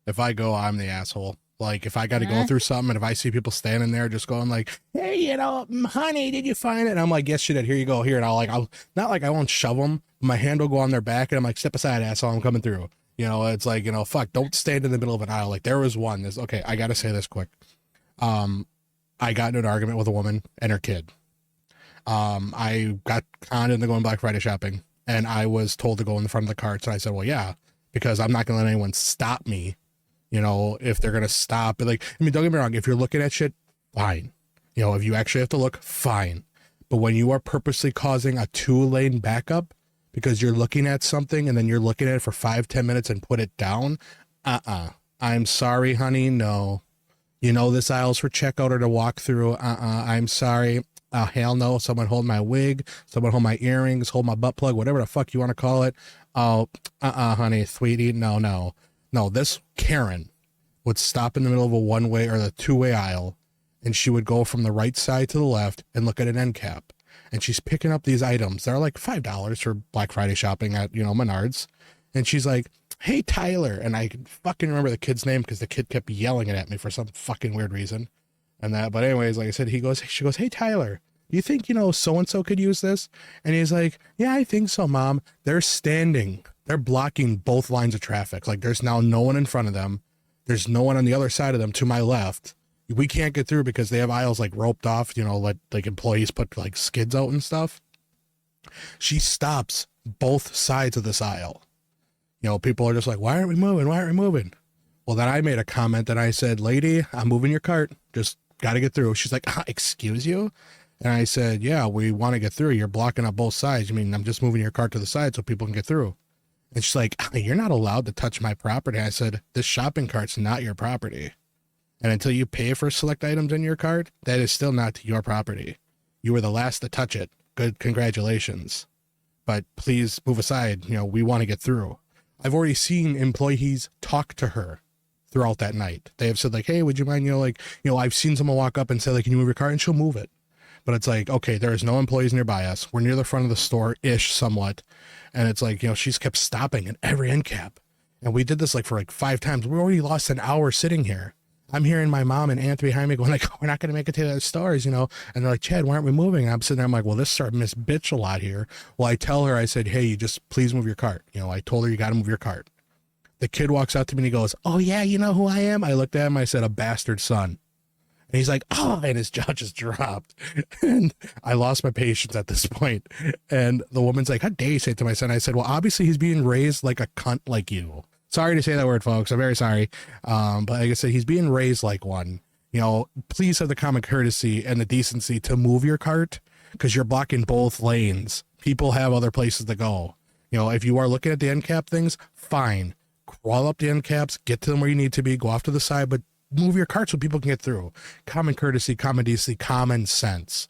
If I go, I'm the asshole. Like if I got to go through something, and if I see people standing there just going like, "Hey, you know, honey, did you find it?" And I'm like, "Yes, you did. Here you go. Here." And I'll not like I won't shove them. My hand will go on their back, and I'm like, "Step aside, asshole. I'm coming through." You know, it's like, you know, fuck, don't stand in the middle of an aisle. Like there was one. This okay. I got to say this quick. I got into an argument with a woman and her kid. I got conned into going Black Friday shopping, and I was told to go in the front of the carts, and I said, "Well, yeah, because I'm not going to let anyone stop me." You know, if they're going to stop, like, I mean, don't get me wrong. If you're looking at shit, fine. You know, if you actually have to look, fine. But when you are purposely causing a 2-lane backup because you're looking at something and then you're looking at it for 5-10 minutes and put it down, I'm sorry, honey. No, you know, this aisle's for checkout or to walk through. I'm sorry. Hell no. Someone hold my wig, someone hold my earrings, hold my butt plug, whatever the fuck you want to call it. Oh, honey, sweetie. No, this Karen would stop in the middle of a one-way or the 2-way aisle, and she would go from the right side to the left and look at an end cap. And she's picking up these items. They're like $5 for Black Friday shopping at, you know, Menards. And she's like, "Hey, Tyler." And I can fucking remember the kid's name because the kid kept yelling it at me for some fucking weird reason. And that, but anyways, like I said, she goes, "Hey, Tyler, you think, you know, so-and-so could use this?" And he's like, "Yeah, I think so, Mom." They're blocking both lines of traffic. Like there's now no one in front of them. There's no one on the other side of them to my left. We can't get through because they have aisles like roped off, you know, like employees put like skids out and stuff. She both sides of this aisle. You know, people are just like, "Why aren't we moving? Why aren't we moving?" Well, then I made a comment and I said, "Lady, I'm moving your cart. Just got to get through." She's like, "Excuse you?" And I said, "Yeah, we want to get through. You're blocking up both sides. I mean, I'm just moving your cart to the side so people can get through." And she's like, "You're not allowed to touch my property." I said, "This shopping cart's not your property. And until you pay for select items in your cart, that is still not your property. You were the last to touch it. Good, congratulations. But please move aside. You know, we want to get through." I've already seen employees talk to her throughout that night. They have said like, "Hey, would you mind, I've seen someone walk up and say like, can you move your cart?" And she'll move it. But it's like, okay, there is no employees nearby us. We're near the front of the store-ish somewhat. And it's like, you know, she's kept stopping at every end cap. And we did this like for like 5 times. We already lost an hour sitting here. I'm hearing my mom and aunt behind me going like, "We're not going to make it to the stores, you know." And they're like, "Chad, why aren't we moving?" And I'm sitting there, I'm like, well, this started Miss Bitch a lot here. Well, I tell her, I said, "Hey, you just please move your cart." You know, I told her you got to move your cart. The kid walks out to me and he goes, "Oh yeah, you know who I am?" I looked at him, I said, "A bastard son." And he's like, "Oh," and his jaw just dropped. And I lost my patience at this point. And the woman's like, "How dare you say it to my son?" I said, "Well, obviously he's being raised like a cunt like you." Sorry to say that word, folks. I'm very sorry. But like I said, he's being raised like one. You know, please have the common courtesy and the decency to move your cart because you're blocking both lanes. People have other places to go. You know, if you are looking at the end cap things, fine. Crawl up the end caps, get to them where you need to be, go off to the side, but move your cart so people can get through. Common courtesy, common decency, common sense.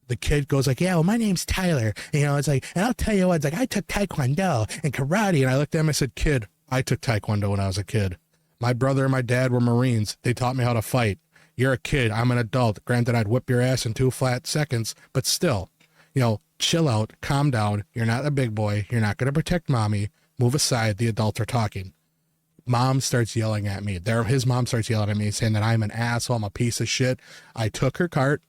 The kid goes like, yeah, well, my name's Tyler. You know, it's like, and I'll tell you what, it's like, I took Taekwondo and karate. And I looked at him, I said, kid, I took Taekwondo when I was a kid. My brother and my dad were Marines. They taught me how to fight. You're a kid. I'm an adult. Granted, I'd whip your ass in 2 flat seconds, but still, you know, chill out, calm down. You're not a big boy. You're not going to protect mommy. Move aside. The adults are talking. Mom starts yelling at me. His mom starts yelling at me, saying that I'm an asshole. I'm a piece of shit. I took her cart.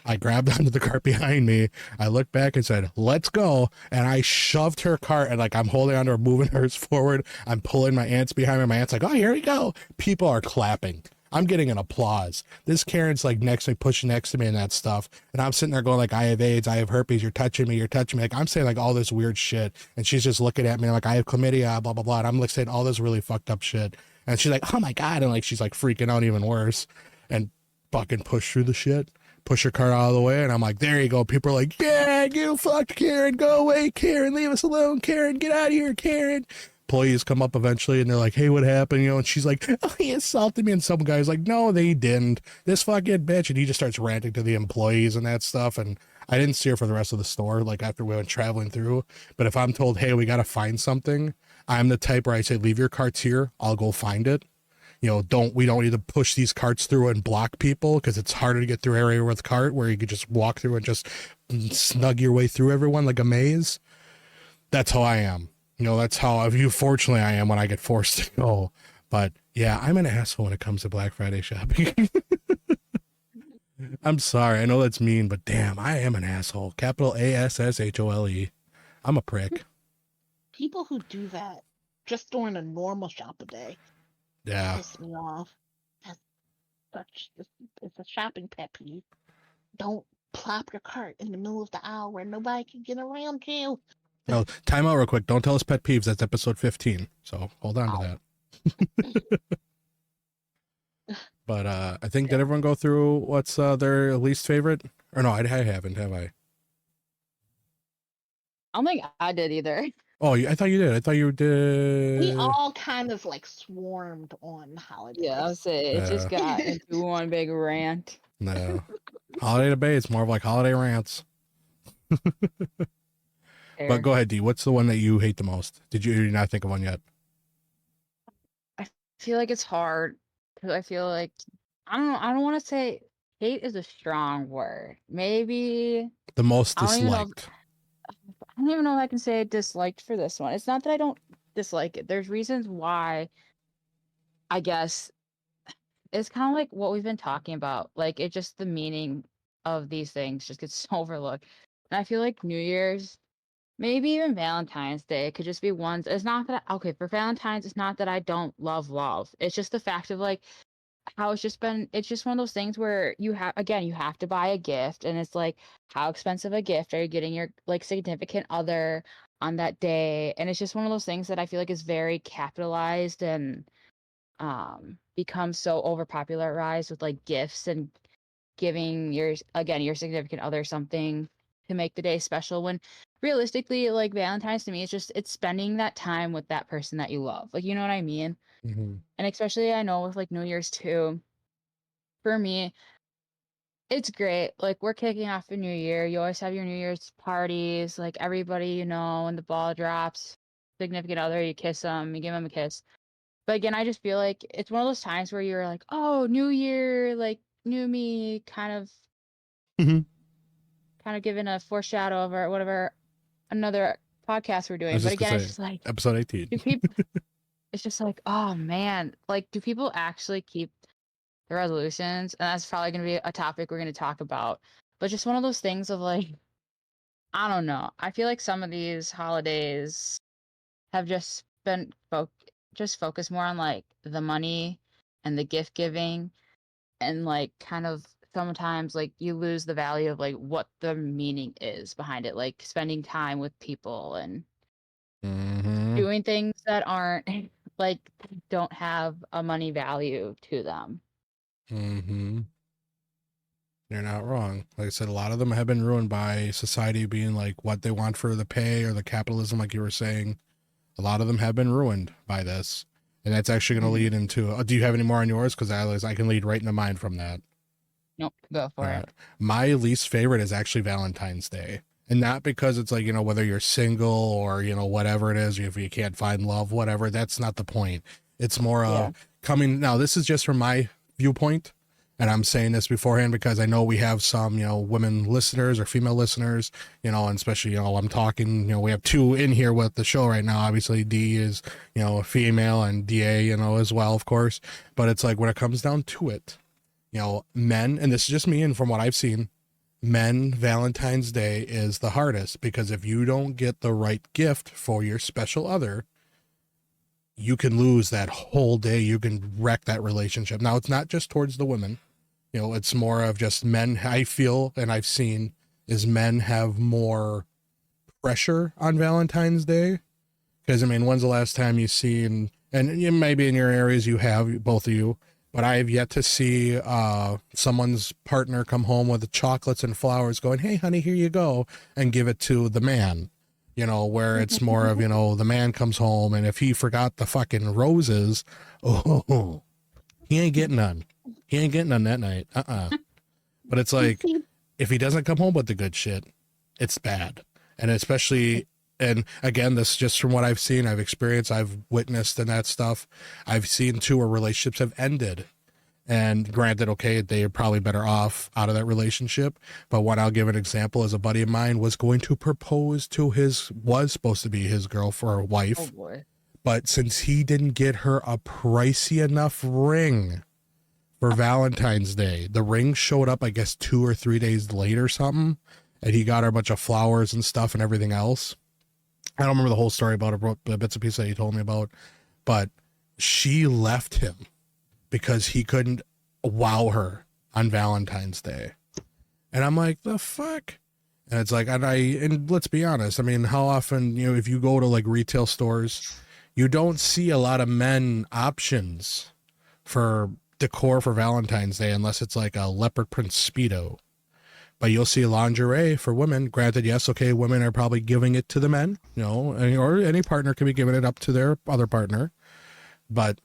I grabbed onto the cart behind me. I looked back and said, let's go. And I shoved her cart and like I'm holding onto her, moving hers forward. I'm pulling my aunts behind me. My aunt's like, oh, here we go. People are clapping. I'm getting an applause. This Karen's like next to me, pushing next to me and that stuff. And I'm sitting there going like, I have AIDS, I have herpes, you're touching me. Like I'm saying like all this weird shit. And she's just looking at me like, I have chlamydia, blah, blah, blah. And I'm like saying all this really fucked up shit. And she's like, oh my God. And like, she's like freaking out even worse and fucking push through the shit. Push her car out of the way. And I'm like, there you go. People are like, yeah, you fucked Karen. Go away, Karen. Leave us alone, Karen. Get out of here, Karen. Employees come up eventually and they're like, hey, what happened? You know, and she's like, oh, he assaulted me. And some guy's like, no, they didn't. This fucking bitch. And he just starts ranting to the employees and that stuff. And I didn't see her for the rest of the store, like after we went traveling through. But if I'm told, hey, we got to find something, I'm the type where I say, leave your carts here. I'll go find it. You know, we don't need to push these carts through and block people because it's harder to get through area with cart where you could just walk through and just snug your way through everyone like a maze. That's how I am. You know, that's how fortunately I am when I get forced to go. But yeah, I'm an asshole when it comes to Black Friday shopping. I'm sorry. I know that's mean, but damn, I am an asshole. Capital ASSHOLE. I'm a prick. People who do that just during a normal shop day Yeah. piss me off. It's a shopping pet peeve. Don't plop your cart in the middle of the aisle where nobody can get around you. No, time out real quick. Don't tell us pet peeves. That's episode 15. So hold on to that. But I think, did everyone go through what's their least favorite? Or no, I haven't, have I? I don't think I did either. Oh, I thought you did. I thought you did. We all kind of like swarmed on holidays. Yeah, I'll say it just got into one big rant. No. Holiday debates, more of like holiday rants. But go ahead, D. What's the one that you hate the most? Did you not think of one yet? I feel like it's hard because I feel like I don't know. I don't want to say hate is a strong word. Maybe The most I don't even know. disliked. I don't even know if I can say disliked for this one. It's not that I don't dislike it. There's reasons why. I guess it's kind of like what we've been talking about. Like it just the meaning of these things just gets so overlooked. And I feel like New Year's, maybe even Valentine's Day could just be ones. It's not that okay, for Valentine's, it's not that I don't love. It's just the fact of like how it's just one of those things where you have to buy a gift and it's like how expensive a gift are you getting your like significant other on that day? And it's just one of those things that I feel like is very capitalized and becomes so overpopularized with like gifts and giving your significant other something to make the day special when realistically like Valentine's to me it's spending that time with that person that you love, like, you know what I mean? Mm-hmm. And especially I know with like New Year's too, for me it's great. Like we're kicking off a new year, you always have your New Year's parties, like everybody, you know, when the ball drops, significant other, you kiss them, you give them a kiss. But again, I just feel like it's one of those times where you're like, oh, new year, like new me, Mm-hmm. kind of giving a foreshadow of whatever another podcast we're I doing. was But just again, gonna it's say, just like, episode 18. do people? It's just like, oh man, like, do people actually keep the resolutions? And that's probably going to be a topic we're going to talk about. But just one of those things of like, I don't know. I feel like some of these holidays have just been just focused more on like the money and the gift giving and like kind of sometimes like you lose the value of like what the meaning is behind it, like spending time with people and Mm-hmm. doing things that aren't like don't have a money value to them. Mm-hmm. You're not wrong. Like I said, a lot of them have been ruined by society being like what they want for the pay or the capitalism, like you were saying. A lot of them have been ruined by this. And that's actually going to lead into, do you have any more on yours? Because I can lead right into mine from that. Nope, go for it. My least favorite is actually Valentine's Day. And not because it's like, whether you're single or, whatever it is, if you can't find love, whatever, that's not the point. It's more of coming. Now, this is just from my viewpoint. And I'm saying this beforehand because I know we have some, women listeners or female listeners, and especially, I'm talking, we have two in here with the show right now. Obviously, D is, a female and DA, as well, of course. But it's like when it comes down to it, men, and this is just me and from what I've seen, men, Valentine's Day is the hardest because if you don't get the right gift for your special other, you can lose that whole day. You can wreck that relationship. Now, it's not just towards the women. It's more of just men. I feel, and I've seen, is men have more pressure on Valentine's Day. Because, when's the last time you've seen, and maybe in your areas you have, both of you, but I have yet to see someone's partner come home with the chocolates and flowers going, hey, honey, here you go, and give it to the man. Where it's more of, the man comes home, and if he forgot the fucking roses, he ain't getting none. He ain't getting none that night. But it's like, if he doesn't come home with the good shit, it's bad. And especially, and again, this is just from what I've seen, I've experienced, I've witnessed and that stuff. I've seen too where relationships have ended. And granted, okay, they are probably better off out of that relationship. But what I'll give an example is a buddy of mine was going to propose to was supposed to be his girlfriend or wife. Oh boy. But since he didn't get her a pricey enough ring for Valentine's Day, the ring showed up, I guess, 2 or 3 days later or something. And he got her a bunch of flowers and stuff and everything else. I don't remember the whole story about it, the bits and pieces that he told me about. But she left him because he couldn't wow her on Valentine's Day. And I'm like, the fuck? And it's like, and let's be honest. How often, if you go to like retail stores, you don't see a lot of men options for decor for Valentine's Day unless it's like a leopard print Speedo. But you'll see lingerie for women. Granted, yes, okay, women are probably giving it to the men, or any partner can be giving it up to their other partner. But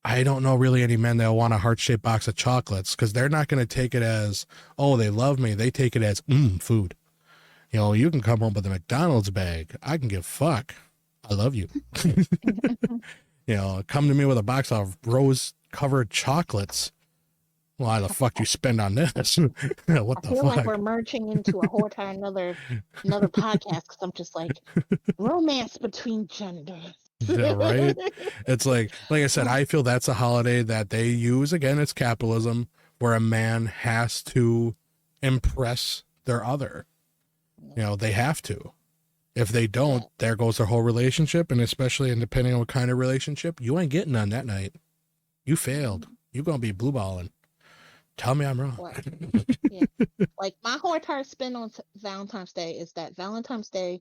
I don't know really any men that want a heart-shaped box of chocolates because they're not going to take it as, oh, they love me. They take it as, food. You can come home with a McDonald's bag. I can give fuck. I love you. Come to me with a box of rose-covered chocolates. Why the fuck do you spend on this? What the I feel fuck? like we're merging into a whole time another podcast because I'm just like romance between genders. Yeah, right. It's like I said, I feel that's a holiday that they use again. It's capitalism where a man has to impress their other. They have to. If they don't, there goes their whole relationship. And especially in depending on what kind of relationship, you ain't getting none that night. You failed. You're gonna be blue balling. Tell me I'm wrong. Yeah. Like my whole entire spin on Valentine's Day is that Valentine's Day,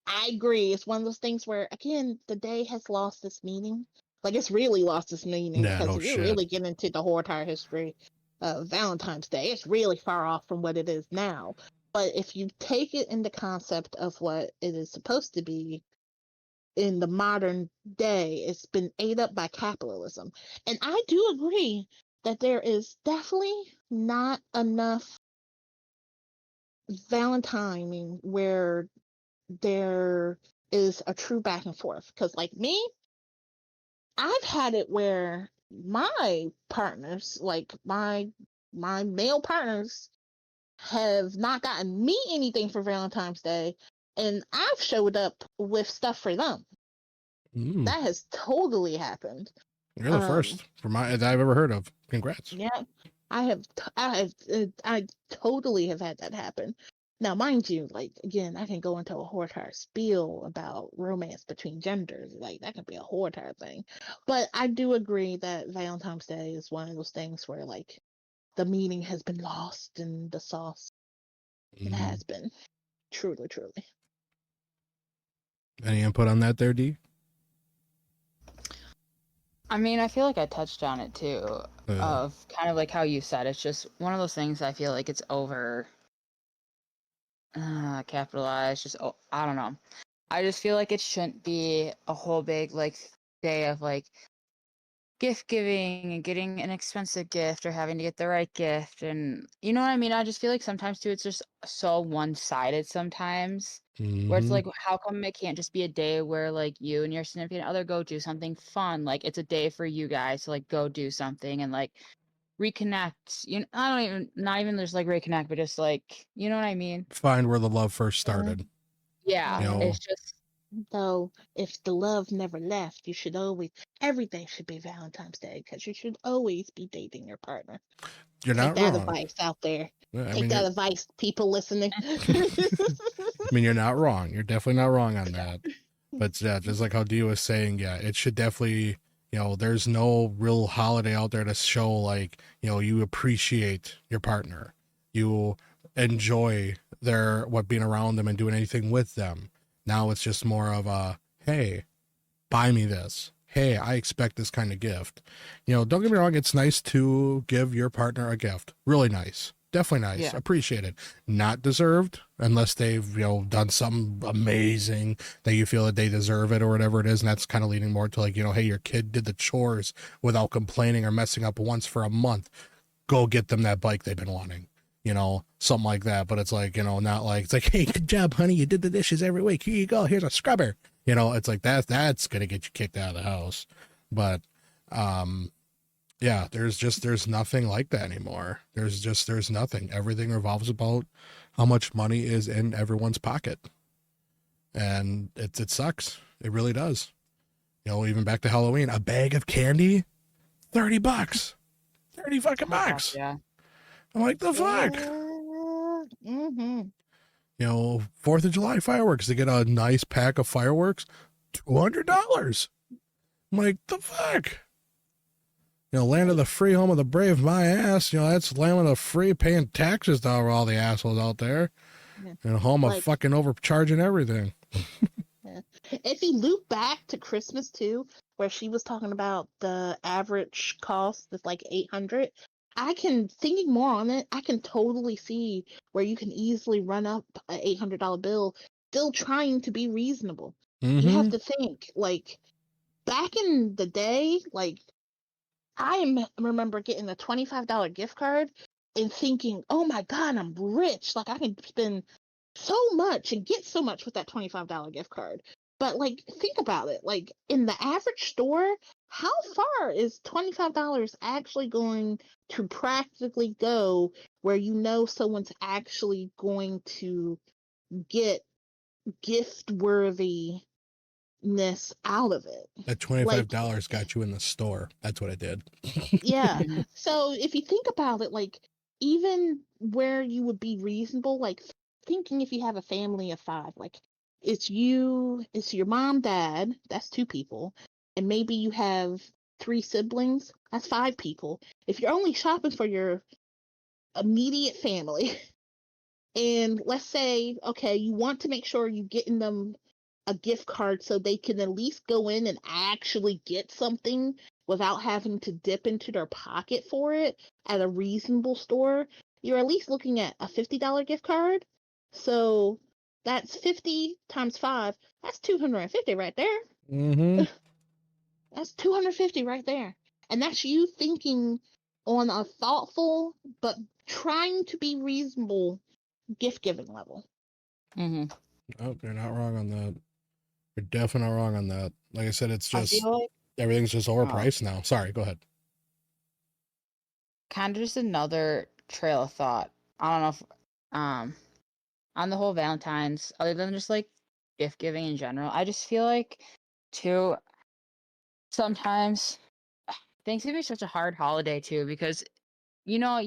I agree, it's one of those things where again the day has lost its meaning. Like it's really lost its meaning because if you really get into the whole entire history of Valentine's Day, it's really far off from what it is now. But if you take it in the concept of what it is supposed to be in the modern day, it's been ate up by capitalism. And I do agree that there is definitely not enough Valentine where there is a true back and forth. Because, like me, I've had it where my partners, like my male partners, have not gotten me anything for Valentine's Day, and I've showed up with stuff for them. That has totally happened. You're the first that I've ever heard of. Congrats. Yeah, I totally have had that happen. Now, mind you, like again, I can go into a whole entire spiel about romance between genders. Like that can be a whole entire thing. But I do agree that Valentine's Day is one of those things where like the meaning has been lost in the sauce. It has been. Truly, truly. Any input on that there, D? I mean, I feel like I touched on it too, Yeah. of kind of like how you said. It's just one of those things. I feel like it's over capitalized. Just I don't know. I just feel like it shouldn't be a whole big like day of like gift giving and getting an expensive gift or having to get the right gift, and you know what I mean. I just feel like sometimes too it's just so one-sided sometimes, where it's Mm-hmm. like how come it can't just be a day where like you and your significant other go do something fun, like it's a day for you guys to like go do something and like reconnect. You know, I don't even, not even just like reconnect, but just like, you know what I mean. Find where the love first Yeah. started. Yeah, You Yeah. know, it's just So if the love never left, you should always, everything should be Valentine's Day because you should always be dating your partner. you're Take not that wrong. advice out there. Yeah, I Take mean, that advice, people listening. you're not wrong. You're definitely not wrong on that. But yeah, just like how Dee was saying, yeah, it should definitely, there's no real holiday out there to show like, you appreciate your partner. You enjoy what being around them and doing anything with them. Now it's just more of a, hey, buy me this. Hey, I expect this kind of gift. Don't get me wrong, it's nice to give your partner a gift. Really nice. Definitely nice. yeah. Appreciate it. Not deserved unless they've, done something amazing that you feel that they deserve it or whatever it is. And that's kind of leaning more to like, hey, your kid did the chores without complaining or messing up once for a month. Go get them that bike they've been wanting. Something like that. But it's like, not like, it's like, hey, good job, honey. You did the dishes every week. Here you go. Here's a scrubber. It's like that's going to get you kicked out of the house. But, yeah, there's nothing like that anymore. There's nothing. Everything revolves about how much money is in everyone's pocket. And it sucks. It really does. Even back to Halloween, a bag of candy, $30. 30 fucking Oh gosh, bucks. yeah. I'm like, the fuck? Mm-hmm. 4th of July fireworks. To get a nice pack of fireworks, $200. I'm like, the fuck? Land of the free, home of the brave, my ass. That's land of the free, paying taxes to all the assholes out there. Yeah. And home of Like, fucking overcharging everything. yeah. If you loop back to Christmas too, where she was talking about the average cost is like 800, thinking more on it, I can totally see where you can easily run up an $800 bill, still trying to be reasonable. You have Mm-hmm. to think, like, back in the day, like, remember getting a $25 gift card and thinking, oh my God, I'm rich. Like, I can spend so much and get so much with that $25 gift card. But like, think about it. Like, in the average store, how far is $25 actually going to practically go where someone's actually going to get gift worthiness out of it? That Like, $25 got you in the store. That's what it did. yeah. Mhm. So if you think about it, like, even where you would be reasonable, like, thinking if you have a family of five, like, it's your mom, dad, that's two people, and maybe you have three siblings, that's five people. If you're only shopping for your immediate family, and let's say, okay, you want to make sure you're getting them a gift card so they can at least go in and actually get something without having to dip into their pocket for it at a reasonable store, you're at least looking at a $50 gift card. So that's 50 times 5. That's 250 right there. Mm-hmm. That's 250 right there. And that's you thinking on a thoughtful but trying to be reasonable gift giving level. Mhm. Oh, you're not wrong on that. You're definitely not wrong on that. Like I said, it's I just feel like everything's just overpriced now. Sorry, go ahead. kind of just another trail of thought. I don't know if on the whole Valentine's, other than just like gift giving in general, I just feel like too sometimes Thanksgiving is such a hard holiday too because you know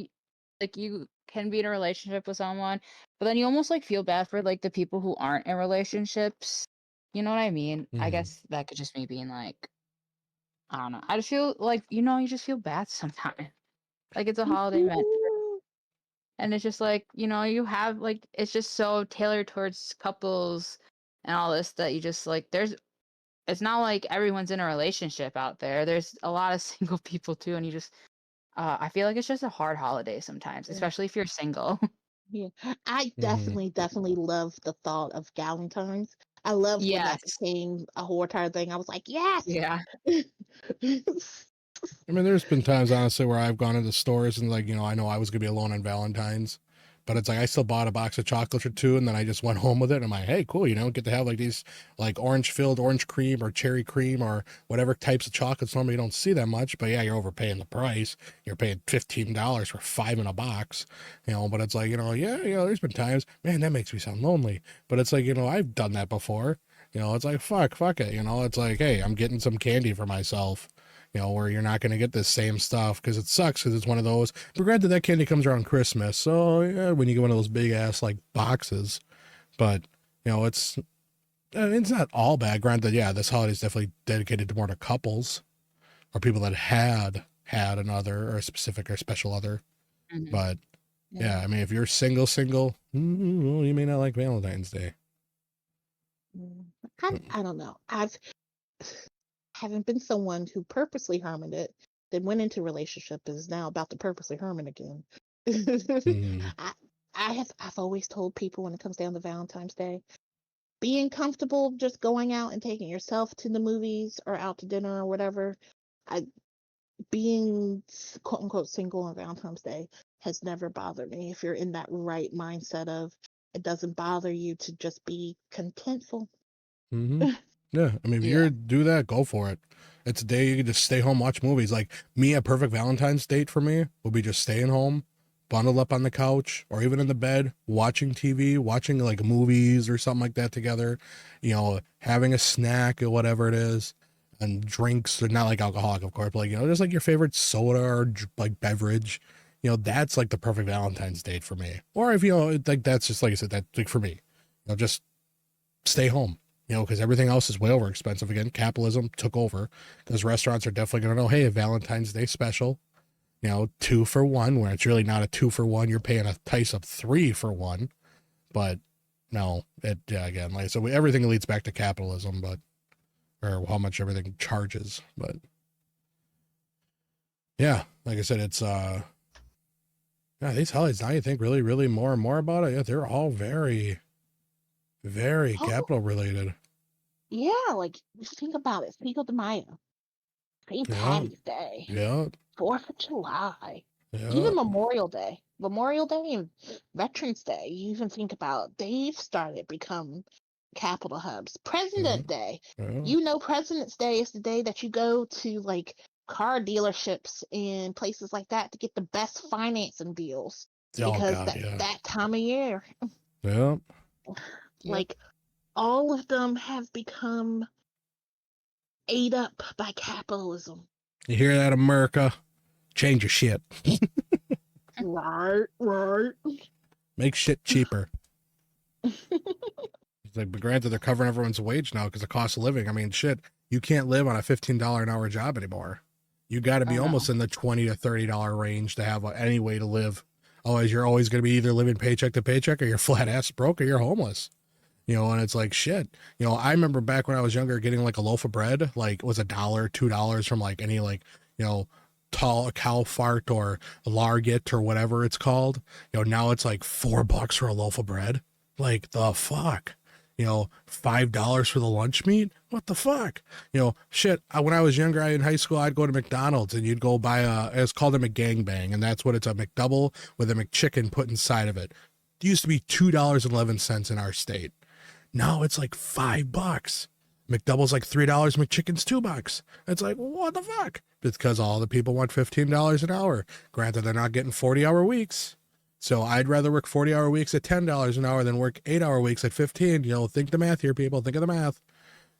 like you can be in a relationship with someone, but then you almost like feel bad for like the people who aren't in relationships. You know what I mean? I Mhm. guess that could just me being like, I don't know. I just feel like you just feel bad sometimes. Like it's a holiday meant for, and it's just like, you have like it's just so tailored towards couples and all this that you just like it's not like everyone's in a relationship out there. There's a lot of single people too, and you just I feel like it's just a hard holiday sometimes, Yeah. especially if you're single. Yeah. I Mhm. definitely love the thought of Galentine's. I loved when that Yes. became a whole entire thing. I was like, yes. Yeah. I mean, there's been times, honestly, where I've gone into stores and, like, I know I was going to be alone on Valentine's, but it's like I still bought a box of chocolates or two, and then I just went home with it. And I'm like, hey, cool, get to have like these, like, orange-filled orange cream or cherry cream or whatever types of chocolates. Normally, you don't see that much, but yeah, you're overpaying the price. You're paying $15 for 5 in a box, but it's like, yeah, there's been times, man, that makes me sound lonely. But it's like, I've done that before. It's like, fuck it. It's like, hey, I'm getting some candy for myself, where you're not going to get this same stuff because it sucks because it's one of those. But granted, that candy comes around Christmas, so yeah, when you get one of those big ass like boxes, but it's not all bad. Granted, yeah, this holiday is definitely dedicated to more to couples or people that had another or a specific or special other. Mhm. But yeah, I mean, if you're single, well, you may not like Valentine's Day. I don't know. I've haven't been someone who purposely hermited, then went into a relationship and is now about to purposely hermit again. Mhm. I I've always told people when it comes down to Valentine's Day, being comfortable just going out and taking yourself to the movies or out to dinner or whatever. I being quote unquote single on Valentine's Day has never bothered me. If you're in that right mindset of it doesn't bother you to just be contentful. Mm-hmm. Yeah, I mean, if Yeah. you're do that, go for it. It's a day you can just stay home, watch movies. Like me, a perfect Valentine's date for me would be just staying home, bundled up on the couch or even in the bed, watching TV, watching like movies or something like that together. Having a snack or whatever it is, and drinks. They're not like alcoholic, of course, but like just like your favorite soda or like beverage. That's like the perfect Valentine's date for me. Or if like that's just like I said, that like for me, just stay home, because everything else is way over expensive. Again, capitalism took over because restaurants are definitely going to know, hey, a Valentine's Day special, 2 for 1, where it's really not a 2 for 1. You're paying a price of 3 for 1. But no, again, like, so everything leads back to capitalism, or how much everything charges. But yeah, like I said, it's, yeah, these holidays now you think really, really more and more about it. Yeah, they're all very, very Oh, capital related. yeah, like think about it. Cinco de Mayo, St. Yeah, Patty's Day, yeah, 4th of July, yeah. even Memorial Day. Memorial Day and Veterans Day. You even think about they've started become capital hubs. Mhm. President Day. Yeah. You know President's Day is the day that you go to like car dealerships and places like that to get the best financing deals Oh because God, that's yeah, that time of year. yeah. Yep. Like all of them have become ate up by capitalism. You hear that, America? Change your shit. Right, right. Make shit cheaper. It's like, but granted, they're covering everyone's wage now because the cost of living. I mean, shit, you can't live on a $15 an hour job anymore. You got to be I know. almost in the $20 to $30 range to have any way to live. Otherwise, you're always going to be either living paycheck to paycheck, or you're flat ass broke, or you're homeless. And it's like shit. I remember back when I was younger, getting like a loaf of bread, like was $1, $2 from like any like you know tall cow fart or larget or whatever it's called. Now it's like $4 for a loaf of bread. Like the fuck. $5 for the lunch meat. What the fuck? Shit. When I was younger, in high school, I'd go to McDonald's and you'd go buy it's called a McGangbang, and that's what it's, a McDouble with a McChicken put inside of it. It used to be $2.11 in our state. Now it's like $5. McDouble's like $3. McChicken's $2. It's like, what the fuck? It's because all the people want $15 an hour. Granted, they're not getting 40-hour weeks. So I'd rather work 40-hour weeks at $10 an hour than work 8-hour weeks at 15. Think the math here, people. Think of the math.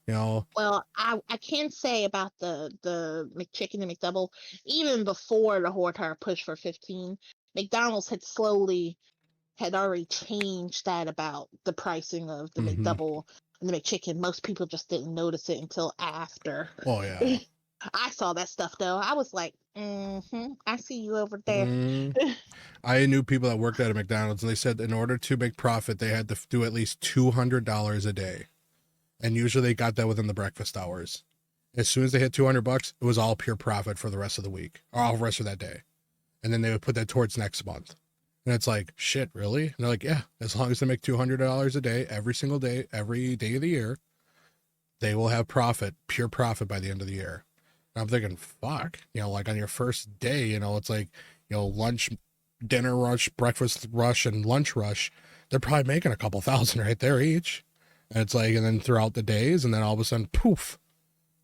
Well, I can say about the McChicken and McDouble, even before the Hortar push for 15, McDonald's had already changed that about the pricing of the Mm-hmm. McDouble and the McChicken. Most people just didn't notice it until after. Oh, yeah. I saw that stuff though. I was like, I see you over there. Mm. I knew people that worked at a McDonald's, and they said in order to make profit, they had to do at least $200 a day. And usually they got that within the breakfast hours. As soon as they hit $200, it was all pure profit for the rest of the week or all the rest of that day. And then they would put that towards next month. And it's like, shit, really? And they're like, yeah, as long as they make $200 a day, every single day, every day of the year, they will have profit, pure profit by the end of the year. And I'm thinking, fuck, like on your first day, it's like, lunch, dinner rush, breakfast rush, and lunch rush. They're probably making a couple thousand right there each. And it's like, and then throughout the days, and then all of a sudden, poof,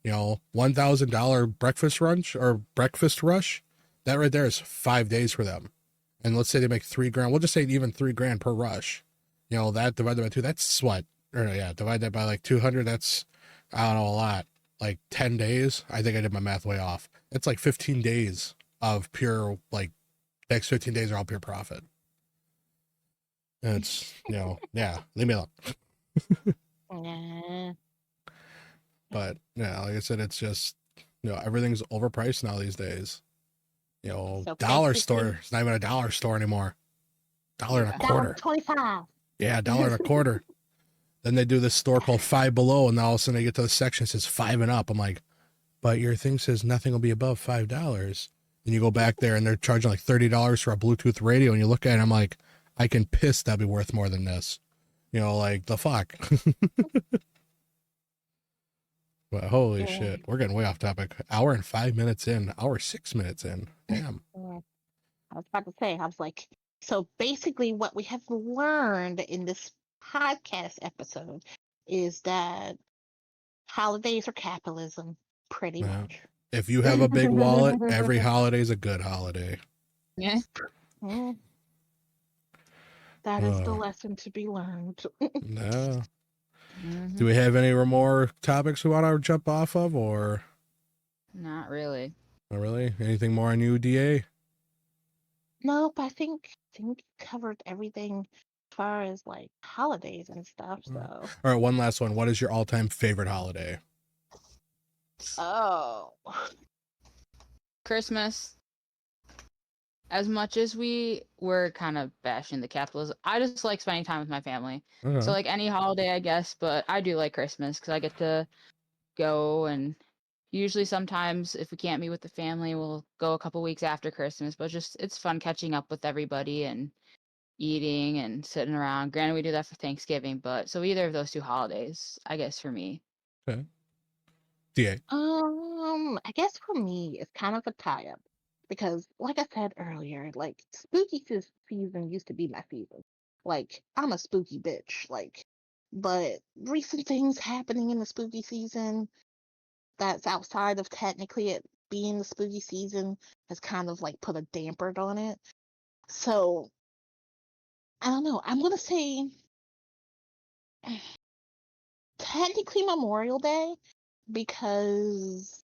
$1,000 breakfast lunch or breakfast rush. That right there is 5 days for them. And let's say they make $3,000. We'll just say even $3,000 per rush. That divided by 2, that's what? Or yeah, divide that by like 200. That's, I don't know, a lot. Like 10 days. I think I did my math way off. It's like 15 days of pure, like, next 15 days are all pure profit. And it's, yeah, leave me alone. But yeah, like I said, it's just, everything's overpriced now these days. So dollar basically- store. It's not even a dollar store anymore. $1 and a quarter. $1.25. Yeah, $1 and a quarter. Then they do this store called Five Below, and then all of a sudden they get to the section that says 5 and up. I'm like, but your thing says nothing will be above $5. And you go back there and they're charging like $30 for a Bluetooth radio, and you look at it, I'm like, I can piss that'd be worth more than this. Like the fuck. But holy shit, we're getting way off topic. Hour and 5 minutes in, hour 6 minutes in. Damn. I was about to say, I was like, so basically what we have learned in this podcast episode is that holidays are capitalism, pretty Yeah. much. If you have a big wallet, every holiday's a good holiday. Yeah. Mm. That is the lesson to be learned. No. Mhm. Do we have any more topics we want to jump off of, or Not really. not really? Anything more on you, DA? Nope, I think covered everything as far as like holidays and stuff. So, All right, one last one. What is your all-time favorite holiday? oh, Christmas. As much as we were kind of bashing the capitalism, I just like spending time with my family. Okay. So like any holiday, I guess, but I do like Christmas because I get to go, and usually sometimes if we can't meet with the family, we'll go a couple weeks after Christmas. But just it's fun catching up with everybody and eating and sitting around. Granted, we do that for Thanksgiving, but so either of those two holidays, I guess for me. Okay. DA. I guess for me, it's kind of a tie-up because, like I said earlier, like spooky season used to be my season. Like I'm a spooky bitch. Like, but recent things happening in the spooky season that's outside of technically it being the spooky season has kind of like put a damper on it. So I don't know. I'm gonna say technically Memorial Day because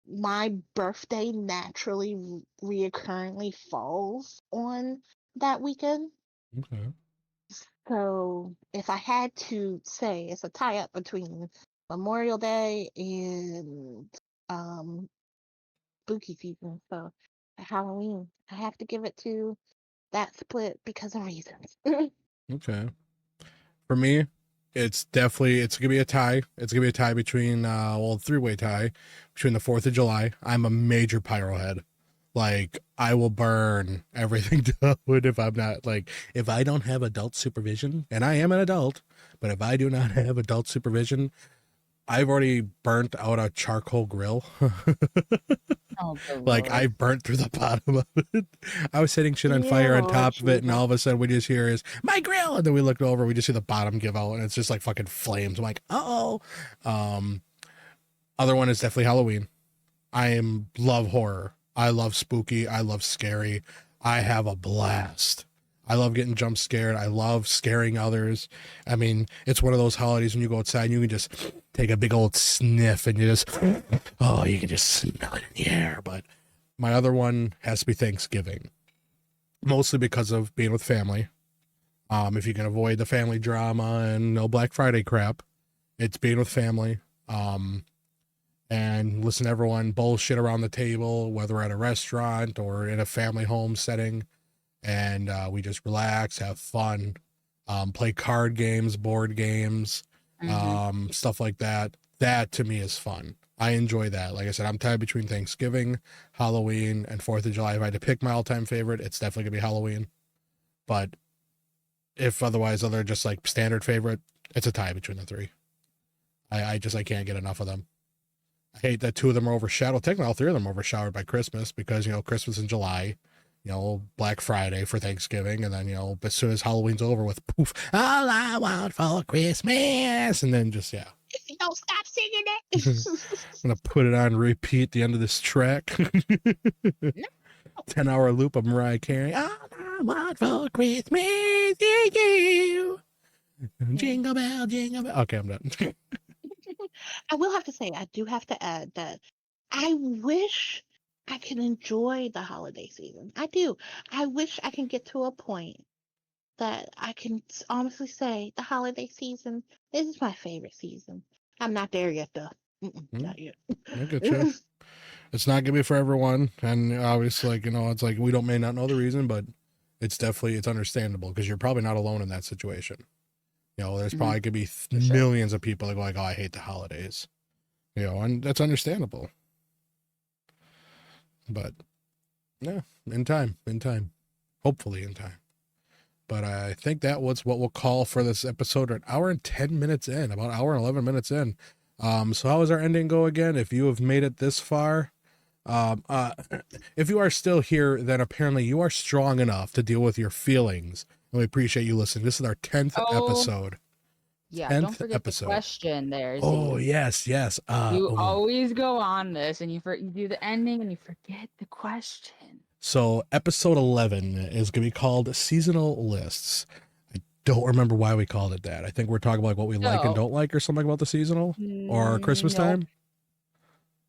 my birthday naturally reoccurringly falls on that weekend. Okay. So if I had to say it's a tie up between Memorial Day and spooky season. So Halloween, I have to give it to that split because of reasons. Okay. For me, it's gonna be a tie. It's gonna be a tie between three-way tie between the 4th of July. I'm a major pyro head. Like I will burn everything down if I don't have adult supervision, and I am an adult, but if I do not have adult supervision, I've already burnt out a charcoal grill. Oh, Like I burnt through the bottom of it. I was setting shit on fire on top of it, and all of a sudden we just hear is my grill, and then we look over, we just see the bottom give out, and it's just like fucking flames. I'm like, uh-oh. Other one is definitely Halloween. Love horror. I love spooky. I love scary. I have a blast. I love getting jump scared. I love scaring others. I mean, it's one of those holidays when you go outside and you can just take a big old sniff and you can just smell it in the air. But my other one has to be Thanksgiving, mostly because of being with family. If you can avoid the family drama and no Black Friday crap, it's being with family. And listen to everyone bullshit around the table, whether at a restaurant or in a family home setting. And we just relax, have fun, play card games, board games, stuff like that. That to me is fun. I enjoy that. Like I said, I'm tied between Thanksgiving, Halloween, and 4th of July. If I had to pick my all-time favorite, it's definitely gonna be Halloween. But if otherwise, other just like standard favorite, it's a tie between the three. I can't get enough of them. I hate that 2 of them are overshadowed. Technically, all 3 of them are overshadowed by Christmas because, Christmas in July, Black Friday for Thanksgiving, and then, as soon as Halloween's over with poof, all I want for Christmas, and then just, yeah. If you don't stop singing I'm going to put it on repeat at the end of this track. 10-hour loop of Mariah Carey. All I want for Christmas is you. Jingle bell, jingle bell. Okay, I'm done. I will have to say, I do have to add that I wish I could enjoy the holiday season. I do. I wish I can get to a point that I can honestly say the holiday season is my favorite season. I'm not there yet, though. Not yet. I get you. It's not gonna be for everyone, and obviously, it's like we may not know the reason, but it's understandable because you're probably not alone in that situation. There's probably gonna be millions of people that go like, "Oh, I hate the holidays," and that's understandable. But yeah, in time, hopefully in time. But I think that was what we'll call for this episode. An hour and 10 minutes in, about an hour and 11 minutes in. So how does our ending go again? If you have made it this far, if you are still here, then apparently you are strong enough to deal with your feelings. And we appreciate you listening. This is our 10th episode. Yeah, 10th don't forget episode. the question there. Oh, yes. You always go on this, and you do the ending, and you forget the question. So episode 11 is going to be called Seasonal Lists. I don't remember why we called it that. I think we're talking about like what we like and don't like or something about the seasonal or Christmas time.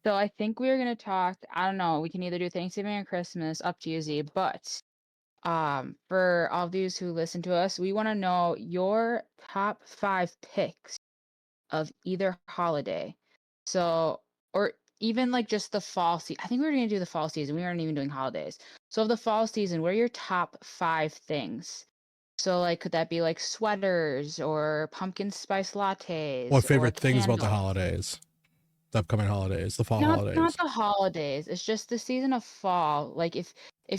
So I think we're going to talk, I don't know, we can either do Thanksgiving or Christmas, up to you, Z. But for all of these who listen to us, we want to know your top 5 picks of either holiday. So, or even like just the fall season. I think we were going to do the fall season. We weren't even doing holidays. So of the fall season, what are your top 5 things? So like, could that be like sweaters or pumpkin spice lattes? What favorite or things about the candles? holidays? The upcoming holidays, the fall holidays. Not the holidays. It's just the season of fall. Like if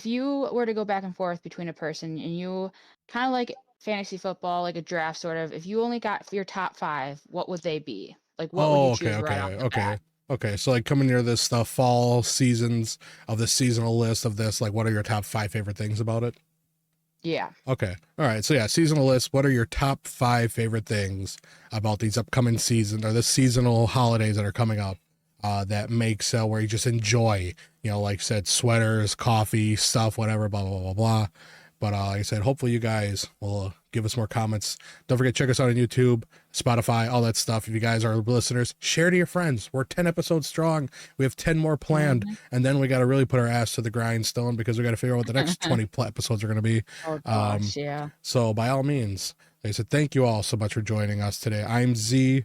you were to go back and forth between a person and you kind of like fantasy football, like a draft sort of, if you only got your top 5, what would they be? Like what would you choose right off the bat? Okay. So like coming near this fall seasons of the seasonal list of this, like what are your top 5 favorite things about it? Yeah. Okay. All right. So yeah, seasonal list. What are your top 5 favorite things about these upcoming season or the seasonal holidays that are coming up? That makes where you just enjoy, like I said, sweaters, coffee, stuff, whatever, blah, blah, blah, blah. But like I said, hopefully you guys will give us more comments. Don't forget, check us out on YouTube, Spotify, all that stuff. If you guys are listeners, share to your friends. We're 10 episodes strong. We have 10 more planned. And then we got to really put our ass to the grindstone because we got to figure out what the next 20 episodes are going to be. Oh, gosh, yeah. So by all means, like I said, thank you all so much for joining us today. I'm Z.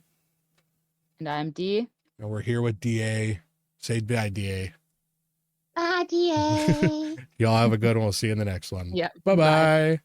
And I'm D. And we're here with DA. Say bye, DA. Bye, DA. Y'all have a good one. We'll see you in the next one. Yeah. Bye-bye.